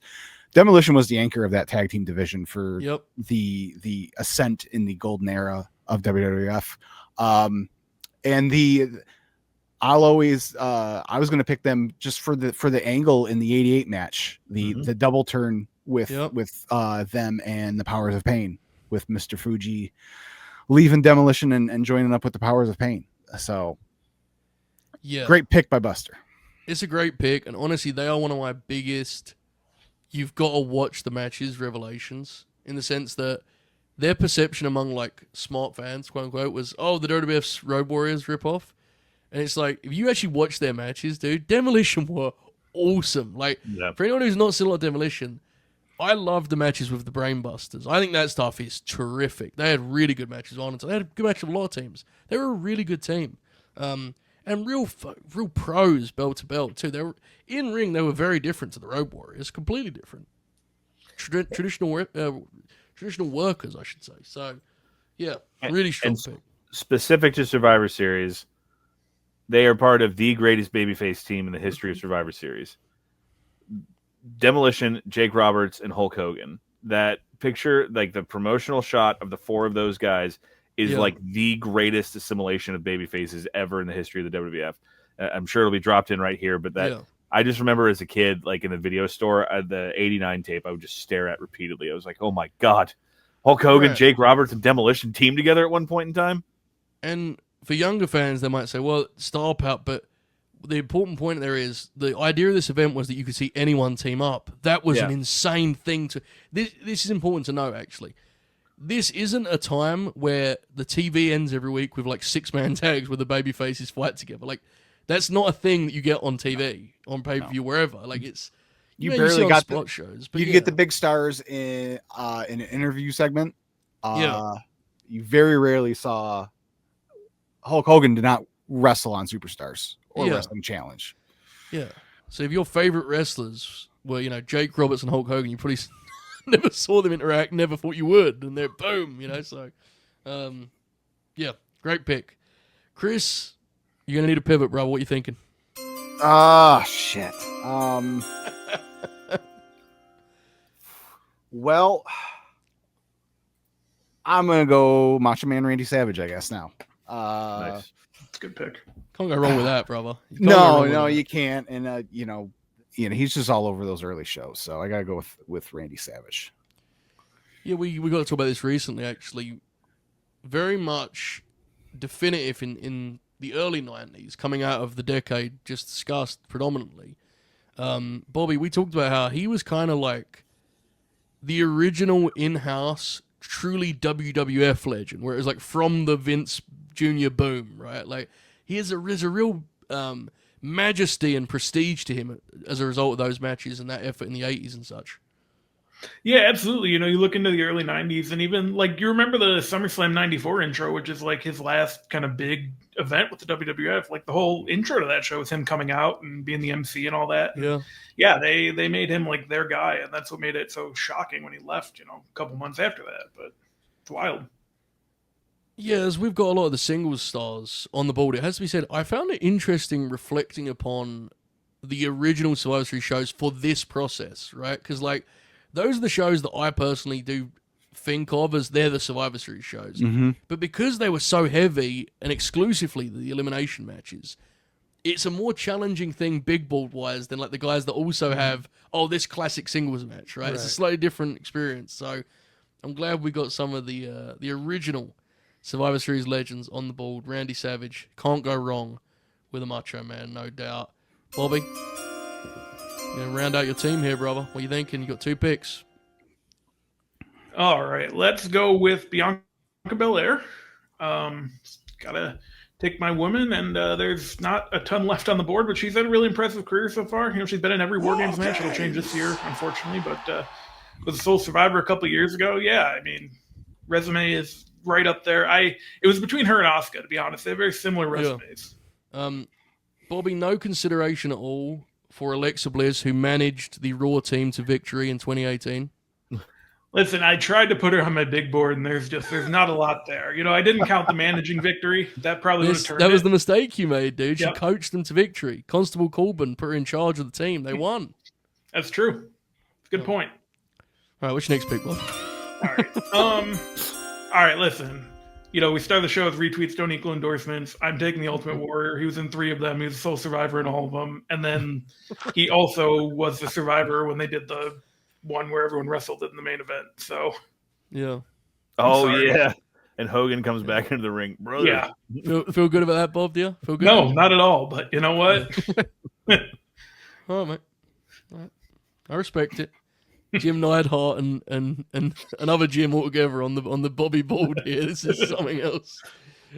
Demolition was the anchor of that tag team division for the ascent in the golden era of WWF. I was going to pick them just for the angle in the 88 match, the double turn with them and the Powers of Pain, with Mr. Fuji leaving Demolition and joining up with the Powers of Pain. So great pick by Buster. It's a great pick, and honestly, they are one of my biggest you've got to watch the matches revelations, in the sense that their perception among like smart fans, quote unquote, was, oh, the WWF's Road Warriors ripoff. And it's like, if you actually watch their matches, dude, Demolition were awesome. Like, for anyone who's not seen a lot of Demolition, I love the matches with the Brainbusters. I think that stuff is terrific. They had really good matches on it. They had a good match with a lot of teams. They were a really good team. And real pros, belt to belt, too. They were in ring. They were very different to the Road Warriors. Completely different. Traditional workers, I should say. So, yeah, really strong pick. Specific to Survivor Series, they are part of the greatest babyface team in the history of Survivor Series. Demolition, Jake Roberts, and Hulk Hogan. That picture, like the promotional shot of the 4 of those guys, is like the greatest assimilation of babyfaces ever in the history of the WWF. I'm sure it'll be dropped in right here, but I just remember as a kid, like in the video store, the 89 tape, I would just stare at repeatedly. I was like, oh my God, Hulk Hogan, Jake Roberts, and Demolition teamed together at one point in time. And for younger fans, they might say, well, star power, but the important point there is the idea of this event was that you could see anyone team up. That was an insane thing to... This is important to know, actually. This isn't a time where the TV ends every week with like 6-man tags where the baby faces fight together. Like, that's not a thing that you get on TV, on pay-per-view, wherever. Like, it's... You barely got spot shows. But you get the big stars in an interview segment. You very rarely saw... Hulk Hogan did not wrestle on Superstars or Wrestling Challenge. Yeah. So if your favorite wrestlers were, Jake Roberts and Hulk Hogan, you probably never saw them interact, never thought you would, and they're boom, so great pick. Chris, you're gonna need a pivot, bro. What you thinking? Shit. Well, I'm gonna go Macho Man Randy Savage, I guess now. Nice. That's a good pick. Can't go wrong with that, brother. No, you can't. And he's just all over those early shows, so I gotta go with Randy Savage. Yeah, we got to talk about this recently, actually. Very much definitive in the early 90s, coming out of the decade just discussed predominantly. Bobby, we talked about how he was kind of like the original in-house, truly WWF legend, where it was like from the Vince Jr. boom, right? Like, there's a real majesty and prestige to him as a result of those matches and that effort in the 80s and such. Yeah, absolutely. You look into the early 90s, and even like you remember the SummerSlam 94 intro, which is like his last kind of big event with the WWF. Like the whole intro to that show was him coming out and being the MC and all that. Yeah, they made him like their guy, and that's what made it so shocking when he left, a couple months after that. But it's wild. Yeah, as we've got a lot of the singles stars on the board, it has to be said, I found it interesting reflecting upon the original Survivor Series shows for this process, right? Because, like, those are the shows that I personally do think of as they're the Survivor Series shows. Mm-hmm. But because they were so heavy and exclusively the elimination matches, it's a more challenging thing big board wise than like the guys that also have this classic singles match, right? It's a slightly different experience. So I'm glad we got some of the original Survivor Series legends on the board. Randy Savage, can't go wrong with a Macho Man, no doubt. Bobby, round out your team here, brother. What are you thinking? You got 2 picks. All right, let's go with Bianca Belair. Gotta take my woman, and there's not a ton left on the board, but she's had a really impressive career so far. You know, she's been in every War Games match. It'll change this year, unfortunately, but was a Soul Survivor a couple years ago. Yeah, I mean, resume is right up there. It was between her and Asuka, to be honest. They have very similar resumes. Bobby, no consideration at all for Alexa Bliss, who managed the Raw team to victory in 2018. Listen, I tried to put her on my big board, and there's not a lot there. You know, I didn't count the managing victory. That probably would have turned That was it. the mistake you made, dude. Yep. She coached them to victory. Constable Corbin put her in charge of the team. They won. That's true. Good point. All right, what's your next pick, Bob? All right, listen. You know, we started the show with retweets don't equal endorsements. I'm taking the Ultimate Warrior. He was in 3 of them. He was a Soul Survivor in all of them. And then he also was the Survivor when they did the one where everyone wrestled in the main event. So, yeah. Oh, sorry. yeah. And Hogan comes back into the ring. Brother. Yeah. Feel good about that, Bob, do you? Feel good? No, not at all. But you know what? All right, mate. All right. I respect it. Jim Neidhart and another Jim altogether on the Bobby board here. This is something else.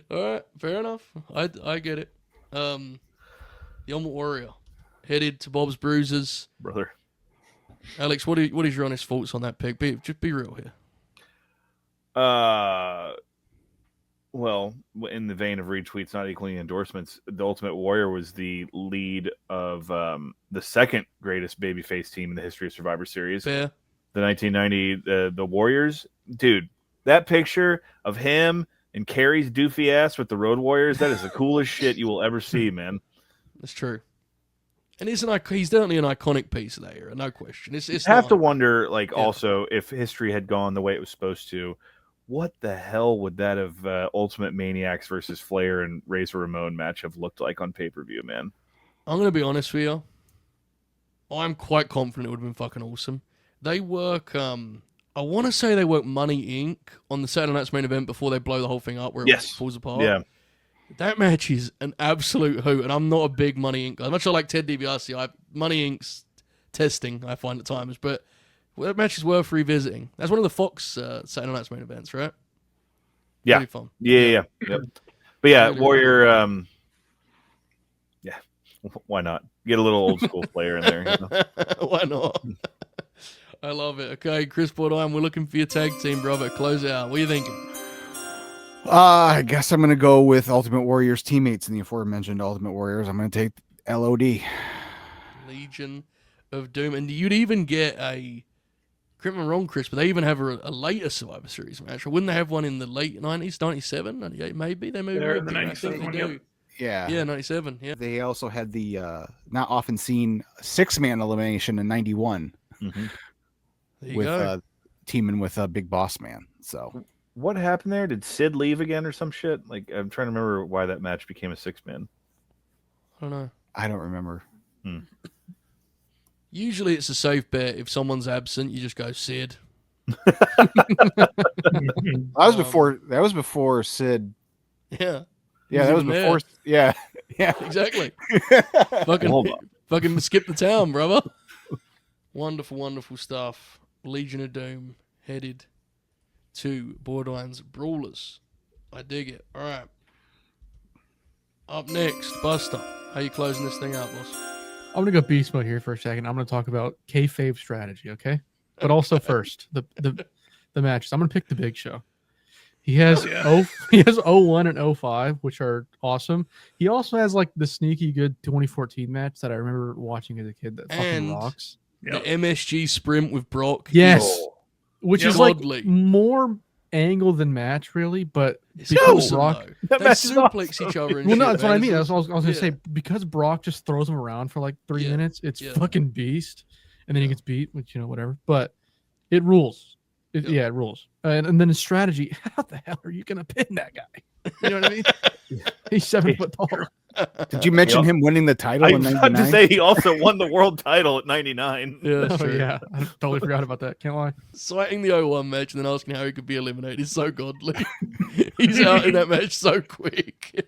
All right, fair enough. I get it. The Ultimate Warrior headed to Bob's Bruises. Brother. Alex, what is your honest thoughts on that pick? Just be real here. Well, in the vein of retweets not equaling endorsements, the Ultimate Warrior was the lead of the second greatest babyface team in the history of Survivor Series. Fair. The 1990 the Warriors. Dude, that picture of him and Carrie's doofy ass with the Road Warriors, that is the coolest shit you will ever see, man. That's true. And he's definitely an iconic piece of that era, no question. It's You have not to wonder, also, if history had gone the way it was supposed to, what the hell would that have Ultimate Maniacs versus Flair and Razor Ramon match have looked like on pay-per-view, man? I'm going to be honest with you. I'm quite confident it would have been fucking awesome. They work, I want to say they work Money Inc. on the Saturday Night's Main Event before they blow the whole thing up where it falls apart. Yeah. That match is an absolute hoot, and I'm not a big Money Inc. guy. Much like Ted DiBiase, Money Inc.'s testing, I find at times, but that match is worth revisiting. That's one of the Fox Saturday Night's Main Events, right? Yeah. Really fun. Yeah. Yep. But yeah, Really, Warrior, yeah, why not? Get a little old school player in there. You know? Why not? I love it. Okay, Chris Bordine, we're looking for your tag team, brother. Close out. What are you thinking? I guess I'm going to go with Ultimate Warrior's teammates in the aforementioned Ultimate Warriors. I'm going to take LOD. Legion of Doom. And you'd even get correct me wrong, Chris, but they even have a later Survivor Series match. Or wouldn't they have one in the late 90s, 97, 98 maybe? They maybe They're would in the do. I 97 think they one, do. yep. Yeah. Yeah, 97, yeah. They also had the not often seen 6-man elimination in 91 Mm-hmm. There you with go. teaming with Big Boss Man. So What happened there? Did Sid leave again or some shit? Like, I'm trying to remember why that match became a 6-man. I don't know. I don't remember. Usually it's a safe bet. If someone's absent, you just go Sid. That was before Sid. Yeah. Yeah, that was even there. before. Yeah. Yeah. Exactly. Hold on. Fucking skip the town, brother. Wonderful, wonderful stuff. Legion of Doom headed to Borderlands Brawlers. I dig it. All right. Up next, Buster. How you closing this thing out, boss? I'm gonna go beast mode here for a second. I'm gonna talk about kayfabe strategy, okay? But also first, the matches. I'm gonna pick the Big Show. He has he has 01 and 05, which are awesome. He also has like the sneaky good 2014 match that I remember watching as a kid that fucking And rocks. the MSG sprint with Brock. Yes. is Which Yeah. is like godly. more angle than match really, but It's because awesome, Brock. though. That They match is suplex awesome. each other and Well, shit, no, that's what I man. mean. It's That's what I was gonna yeah. say. Because Brock just throws him around for like 3 Yeah. minutes, it's Yeah. fucking beast, and then he gets beat, which whatever. But it rules. Yeah. Yeah, it rules. And then his strategy. How the hell are you gonna pin that guy? You know what I mean? He's 7 foot tall. Did you mention him winning the title I in was about to 99? say he also won the world title at 99. Yeah, that's Oh true. yeah, I totally forgot about that. Can't lie. Citing the 01 match and then asking how he could be eliminated is so godly. He's out in that match so quick.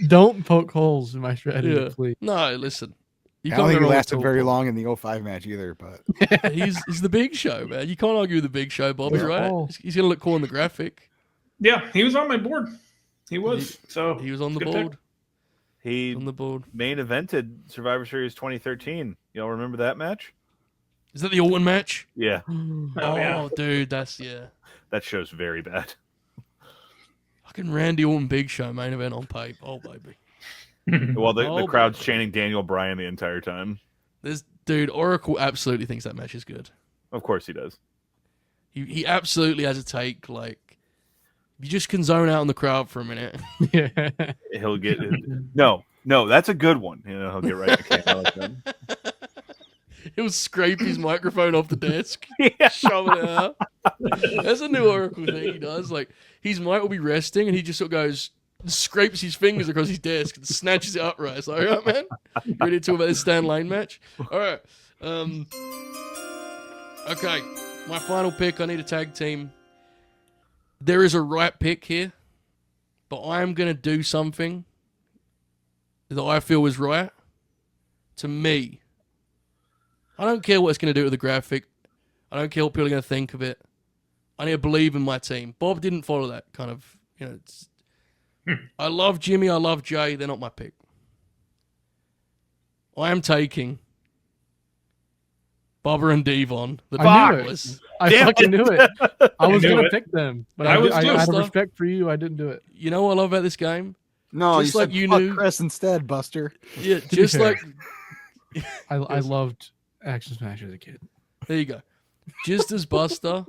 Don't poke holes in my strategy, Yeah. please. No, listen. You I don't can't think go he wrong with lasted very Paul. long in the 05 match either, but He's the Big Show, man. You can't argue with the Big Show, Bobby, Yeah. right? Oh. He's gonna look cool in the graphic. Yeah, he was on my board. He was. So He was on the Good pick. board. He On the board. main evented Survivor Series 2013. Y'all remember that match? Is that the Orton match? Yeah, Oh, yeah. dude, that's that show's very bad. fucking Randy Orton Big Show main event on tape. Oh baby. Well, the Oh, crowd's boy. chanting Daniel Bryan the entire time. Dude, Oracle absolutely thinks that match is good. Of course he does. He absolutely has a take. Like, you just can zone out in the crowd for a minute. Yeah. He'll get no, that's a good one. He'll get right in the camera like that. He'll scrape his microphone off the desk, Yeah. shove it out. That's a new Oracle thing he does. Like, his mic will be resting, and he just sort of goes, scrapes his fingers across his desk and snatches it upright. It's like, all right, man, you ready to talk about this Stan Lane match? All right. Okay, my final pick. I need a tag team. There is a right pick here, but I am going to do something that I feel is right to me. I don't care what it's going to do with the graphic. I don't care what people are going to think of it. I need to believe in my team. Bob didn't follow that kind of, it's, I love Jimmy. I love Jay. They're not my pick. I am taking Bubba and Devon. The I knew it. Douglas. I Damn fucking knew it. I was knew gonna it. pick them, but I I, was I, too, out of stuff. respect for you, I didn't do it. You know what I love about this game? no, Just you like said you fuck knew- Chris instead, Buster. Yeah, be just fair. like I loved Action Smash as a kid. there you go. Just as Buster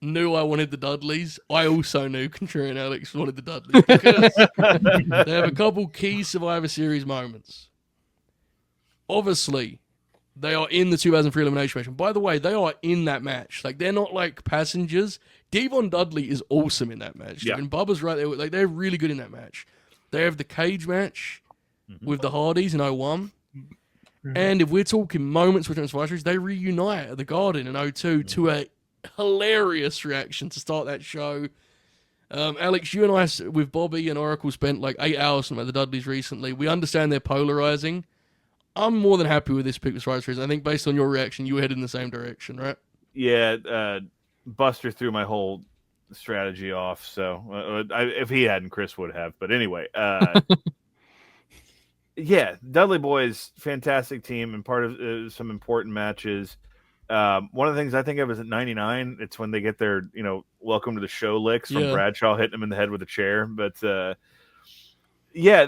knew I wanted the Dudleys, I also knew Contrarian Alex wanted the Dudleys because they have a couple key Survivor Series moments. Obviously, they are in the 2003 elimination match. And by the way, they are in that match. Like, they're not like passengers. Devon Dudley is awesome in that match. Yeah. And Bubba's right there. Like, they're really good in that match. They have the cage match with the Hardys in 01. And if we're talking moments with Survivor Series, they reunite at the Garden in 02 to a hilarious reaction to start that show. Alex, you and I, with Bobby and Oracle, spent like 8 hours talking about the Dudleys recently. We understand they're polarizing. I'm more than happy with this pick with Survivor Series. I think based on your reaction, you were headed in the same direction, right? Yeah, Buster threw my whole strategy off. So if he hadn't, Chris would have. But anyway, yeah, Dudley Boyz, fantastic team and part of some important matches. One of the things I think of is at 99. It's when they get their, welcome to the show licks from Yeah. Bradshaw hitting him in the head with a chair. But yeah,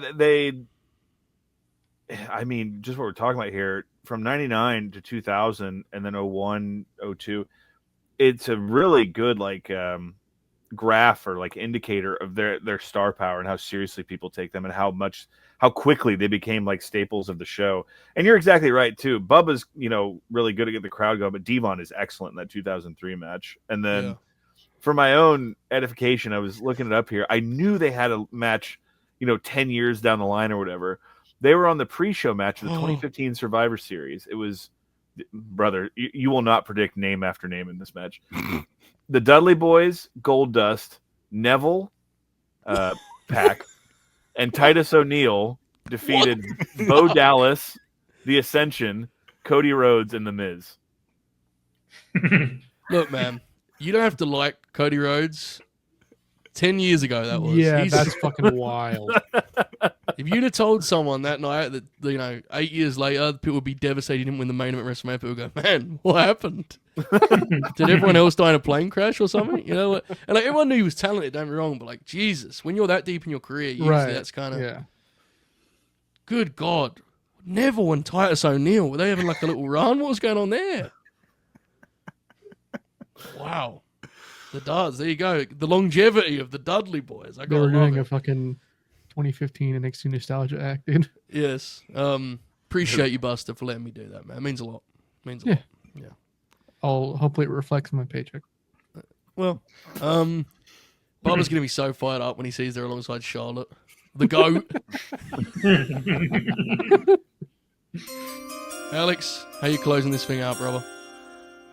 I mean, just what we're talking about here, from 99 to 2000 and then 01, 02, it's a really good graph or indicator of their star power and how seriously people take them and how quickly they became staples of the show. And you're exactly right too. Bubba's, really good at getting the crowd going, but Devon is excellent in that 2003 match. And then Yeah. for my own edification, I was looking it up here. I knew they had a match, 10 years down the line or whatever. They were on the pre-show match of the 2015 Survivor Series. It was, brother, you will not predict name after name in this match. The Dudley Boyz, Gold Dust, Neville, Pack, and Titus O'Neil defeated Bo Dallas, The Ascension, Cody Rhodes, and The Miz. Look, man, you don't have to like Cody Rhodes. 10 years ago, that was. Yeah, He's- that's fucking wild. If you'd have told someone that night that, 8 years later, people would be devastated he didn't win the main event WrestleMania, people would go, man, what happened? Did everyone else die in a plane crash or something? You know what? And everyone knew he was talented, don't get me wrong, but Jesus, when you're that deep in your career, usually Right. that's kind of, Yeah. good God. Neville and Titus O'Neil, were they having a little run? What was going on there? Wow. It does. There you go. The longevity of the Dudley Boyz. I They were gotta doing love a it. fucking 2015 NXT nostalgia act, dude. Yes. Appreciate you, Buster, for letting me do that, man. It means a lot. Means a lot. Yeah. Hopefully it reflects my paycheck. Well, Bubba's gonna be so fired up when he sees her alongside Charlotte, the GOAT. Alex, how you closing this thing out, brother?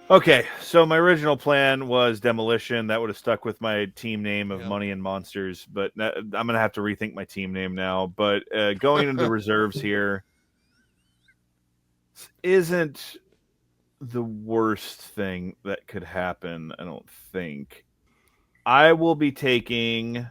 Okay, so my original plan was Demolition. That would have stuck with my team name of Money and Monsters, but I'm going to have to rethink my team name now. But going into the reserves here isn't the worst thing that could happen, I don't think. I will be taking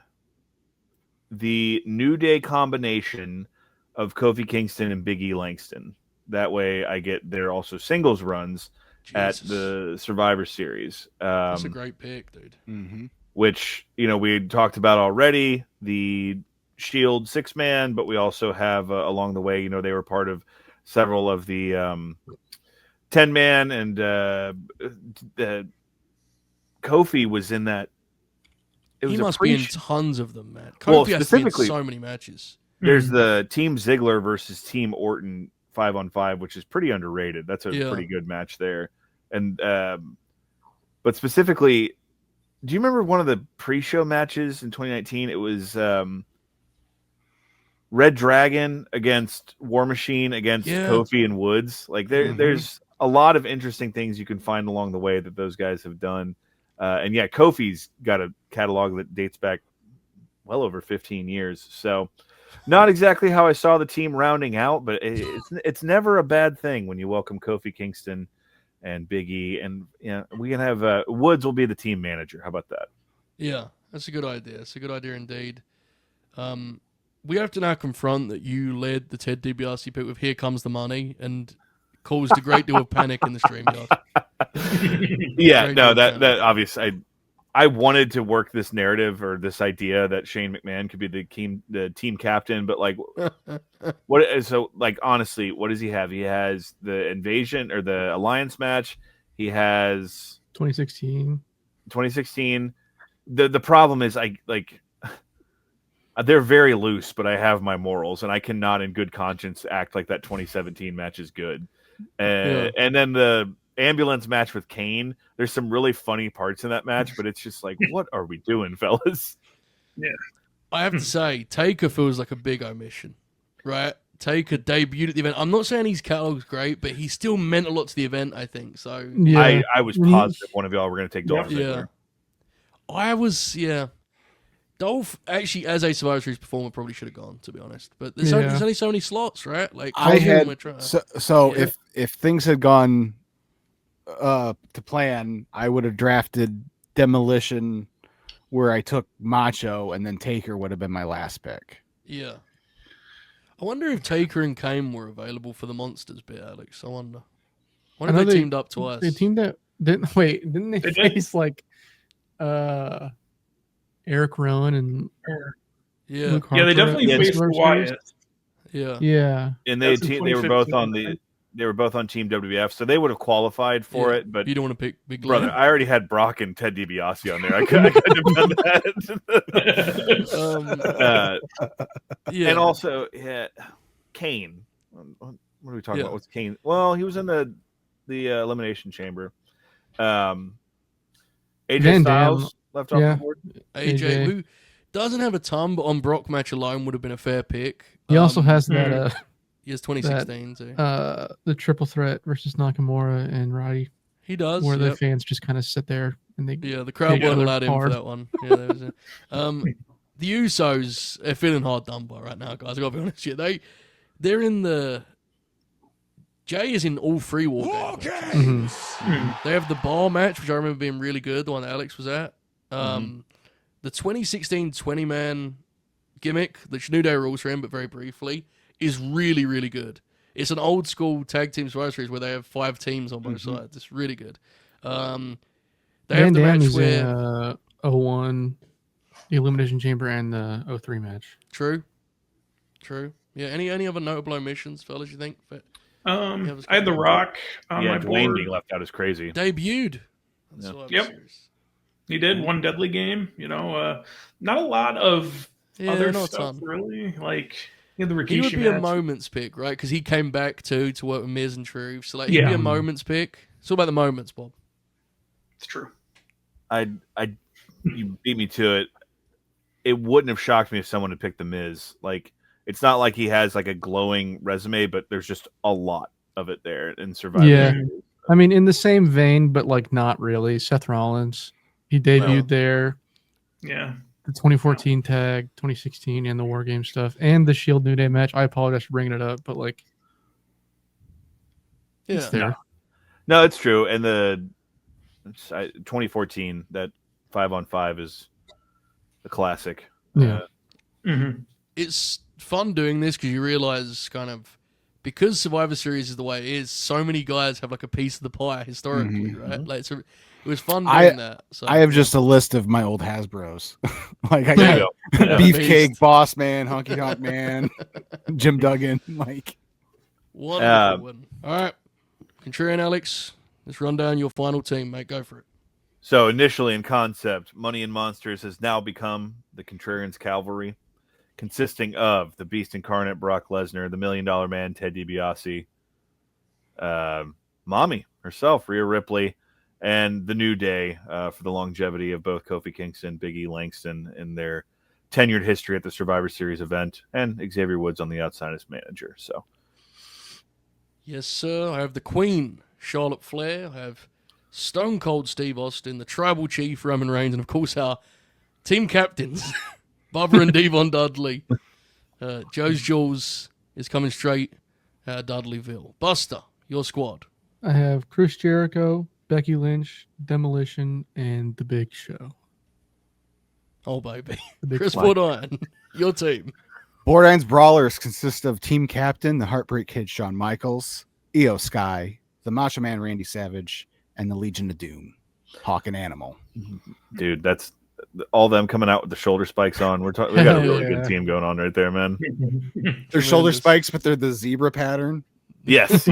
the New Day combination of Kofi Kingston and Big E Langston. That way I get their also singles runs at the Survivor Series. That's a great pick, dude. Mm-hmm. Which, we had talked about already, the Shield 6-man, but we also have along the way, they were part of several of the 10-man, and Kofi was in that. He must be in tons of them, man. Kofi has to be in so many matches. There's the Team Ziggler versus Team Orton 5-on-5, which is pretty underrated. That's a pretty good match there. And but specifically, do you remember one of the pre-show matches in 2019? It was Red Dragon against War Machine against Kofi and Woods. Like there's a lot of interesting things you can find along the way that those guys have done. And Kofi's got a catalog that dates back well over 15 years. So not exactly how I saw the team rounding out, but it's never a bad thing when you welcome Kofi Kingston and Big E, and we can have Woods will be the team manager. How about that? Yeah, that's a good idea. It's a good idea indeed. We have to now confront that you led the Ted DiBiase pick with "Here Comes the Money" and caused a great deal of panic in the StreamYard. That obviously. I wanted to work this narrative or this idea that Shane McMahon could be the team captain, but honestly, what does he have? He has the invasion or the alliance match. He has 2016. The problem is they're very loose, but I have my morals, and I cannot in good conscience act like that 2017 match is good. And then the ambulance match with Kane, there's some really funny parts in that match, but it's just like, what are we doing, fellas? Yeah, I have to say, Taker feels like a big omission, right? Taker debuted at the event. I'm not saying his catalog's great, but he still meant a lot to the event, I think. So I was positive one of y'all were going to take Dolph Ziggler. I was, Dolph, actually, as a Survivor Series performer, probably should have gone, to be honest. But there's only so many slots, right? Like if things had gone to plan, I would have drafted Demolition, where I took Macho, and then Taker would have been my last pick. Yeah. I wonder if Taker and Kane were available for the Monsters bit, Alex. I wonder if they teamed up twice. They teamed up. Didn't they face Eric Rowan and Luke Harper? They definitely faced Wyatt. Yeah. And they were both on Team WWF, so they would have qualified for it. But you don't want to pick Big brother. Glenn? I already had Brock and Ted DiBiase on there. I couldn't have done that. And also, Kane. What are we talking about with Kane? Well, he was in the Elimination Chamber. AJ Styles left off the board. AJ, who doesn't have a ton, but on Brock match alone would have been a fair pick. He also has that. He has 2016 too. The triple threat versus Nakamura and Roddy. He does. Where the fans just kind of sit there and they the crowd won't allow him for that one. Yeah, that was it. The Usos are feeling hard done by right now, guys. I gotta be honest with you. They're in the. Jay is in all three War Games. They have the bar match, which I remember being really good. The one that Alex was at. The 2016 20-man gimmick, the New Day rules for him, but very briefly, is really, really good. It's an old school tag team Survivor Series where they have 5 teams on both sides. It's really good. They have the match where 01, the Elimination Chamber, and the 03 match. True. Yeah. Any other notable omissions, fellas? You think? I had The Rock on my Dwayne board. being left out is crazy. Debuted. Yep. He did one deadly game. Not a lot of other stuff really. Like the Rikishi he would be match. a moments pick, right? Because he came back to work with Miz and Truth. So he'd be a moments pick. It's all about the moments, Bob. It's true. You beat me to it. It wouldn't have shocked me if someone had picked the Miz. Like, it's not like he has like a glowing resume, but there's just a lot of it there in Survivor. Yeah, I mean, in the same vein, but like not really. Seth Rollins, he debuted there. Yeah, the 2014 tag, 2016, and the War Game stuff, and the Shield New Day match. I apologize for bringing it up, but like, it's there. No, it's true. And the 2014 that 5-on-5 is a classic. Yeah. It's fun doing this because you realize kind of because Survivor Series is the way it is, so many guys have like a piece of the pie historically, right? Like, so it was fun doing that. So I have just a list of my old Hasbros. Like I got Beefcake, Boss Man, Honky Tonk Man, Jim Duggan. Like, wonderful one. All right, Contrarian Alex, let's run down your final team, mate. Go for it. So initially in concept, Money in Monsters has now become the Contrarians Cavalry, consisting of the Beast Incarnate, Brock Lesnar, the $1 Million Man, Ted DiBiase, Mommy herself, Rhea Ripley, and the New Day for the longevity of both Kofi Kingston, Big E Langston in their tenured history at the Survivor Series event, and Xavier Woods on the outside as manager. So, yes, sir. I have the Queen, Charlotte Flair. I have Stone Cold Steve Austin, the Tribal Chief, Roman Reigns, and of course our team captains, Bubba and Devon Dudley. Joe's Jules is coming straight out of Dudleyville. Buster, your squad. I have Chris Jericho, Becky Lynch, Demolition, and The Big Show. Oh, baby. Chris Woodine, your team. Bordine's Brawlers consist of team captain, the Heartbreak Kid Shawn Michaels, Io Sky, the Macho Man Randy Savage, and the Legion of Doom, Hawk and Animal. Dude, that's all them coming out with the shoulder spikes on. We got a really good team going on right there, man. They're shoulder spikes, but they're the zebra pattern. Yes.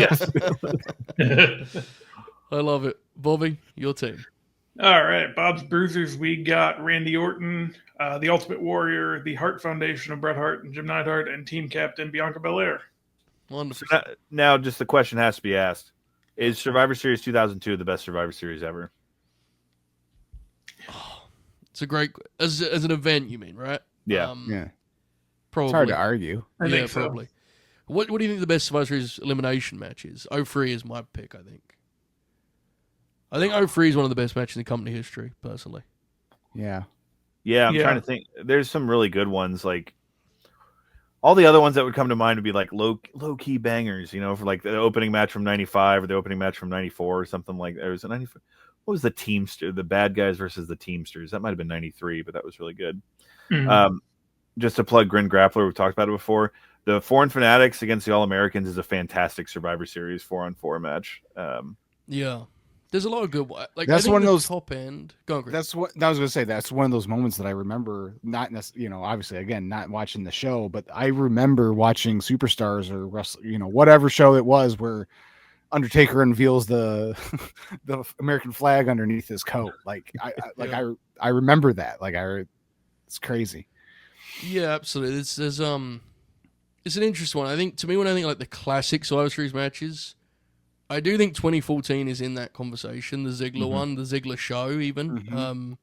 I love it. Bobby, your team. All right, Bob's Bruisers. We got Randy Orton, the Ultimate Warrior, the Hart Foundation of Bret Hart and Jim Neidhart, and team captain Bianca Belair. Wonderful. So now, just the question has to be asked: is Survivor Series 2002 the best Survivor Series ever? It's a great as an event, you mean, right? Yeah, Probably. It's hard to argue. I think so. Probably. What do you think the best Survivor Series elimination match is? 03 is my pick, I think. I think 03 is one of the best matches in company history, personally. Yeah. I'm trying to think. There's some really good ones. Like all the other ones that would come to mind would be like low key bangers, for like the opening match from '95 or the opening match from '94 or something like that. It was a '94. What was the Teamster? The Bad Guys versus the Teamsters. That might have been '93, but that was really good. Just to plug Grin Grappler, we've talked about it before. The Foreign Fanatics against the All Americans is a fantastic Survivor Series 4-on-4 match. Yeah. There's a lot of good. Like that's one of those top end. Go on, Chris. That's what I was going to say. That's one of those moments that I remember. Not obviously, again, not watching the show, but I remember watching Superstars or whatever show it was where Undertaker unveils the American flag underneath his coat. Like I remember that. It's crazy. Yeah, absolutely. It's an interesting one. I think to me, when I think like the classic Survivor Series matches, I do think 2014 is in that conversation. The Ziggler one, the Ziggler show, even.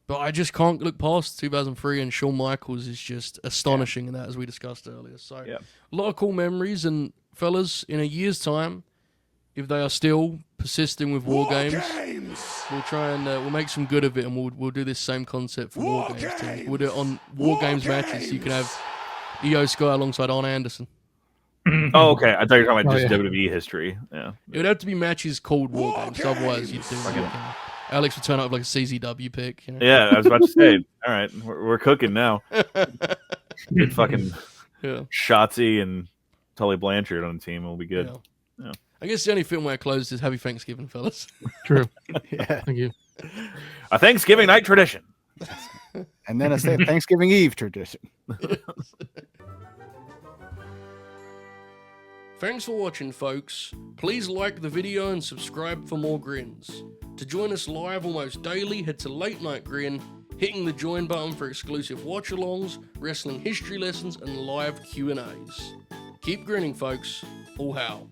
But I just can't look past 2003, and Shawn Michaels is just astonishing in that, as we discussed earlier. So a lot of cool memories. And fellas, in a year's time, if they are still persisting with War Games, we'll try and we'll make some good of it, and we'll do this same concept for War Games teams. We'll do it on War Games matches, so you can have Io Sky alongside Arn Anderson. Oh, okay. I thought you were talking about just WWE history. Yeah. It would have to be matches called War Games, otherwise you'd do Alex would turn up like a CZW pick. Yeah, I was about to say. All right, we're cooking now. Get fucking Shotzi and Tully Blanchard on the team. We'll be good. Yeah. I guess the only film where I closed is Happy Thanksgiving, fellas. True. Yeah. Thank you. A Thanksgiving night tradition. And then a Thanksgiving Eve tradition. Thanks for watching, folks. Please like the video and subscribe for more grins. To join us live almost daily, head to Late Night Grin, hitting the join button for exclusive watch-alongs, wrestling history lessons, and live Q&As. Keep grinning, folks. All hail.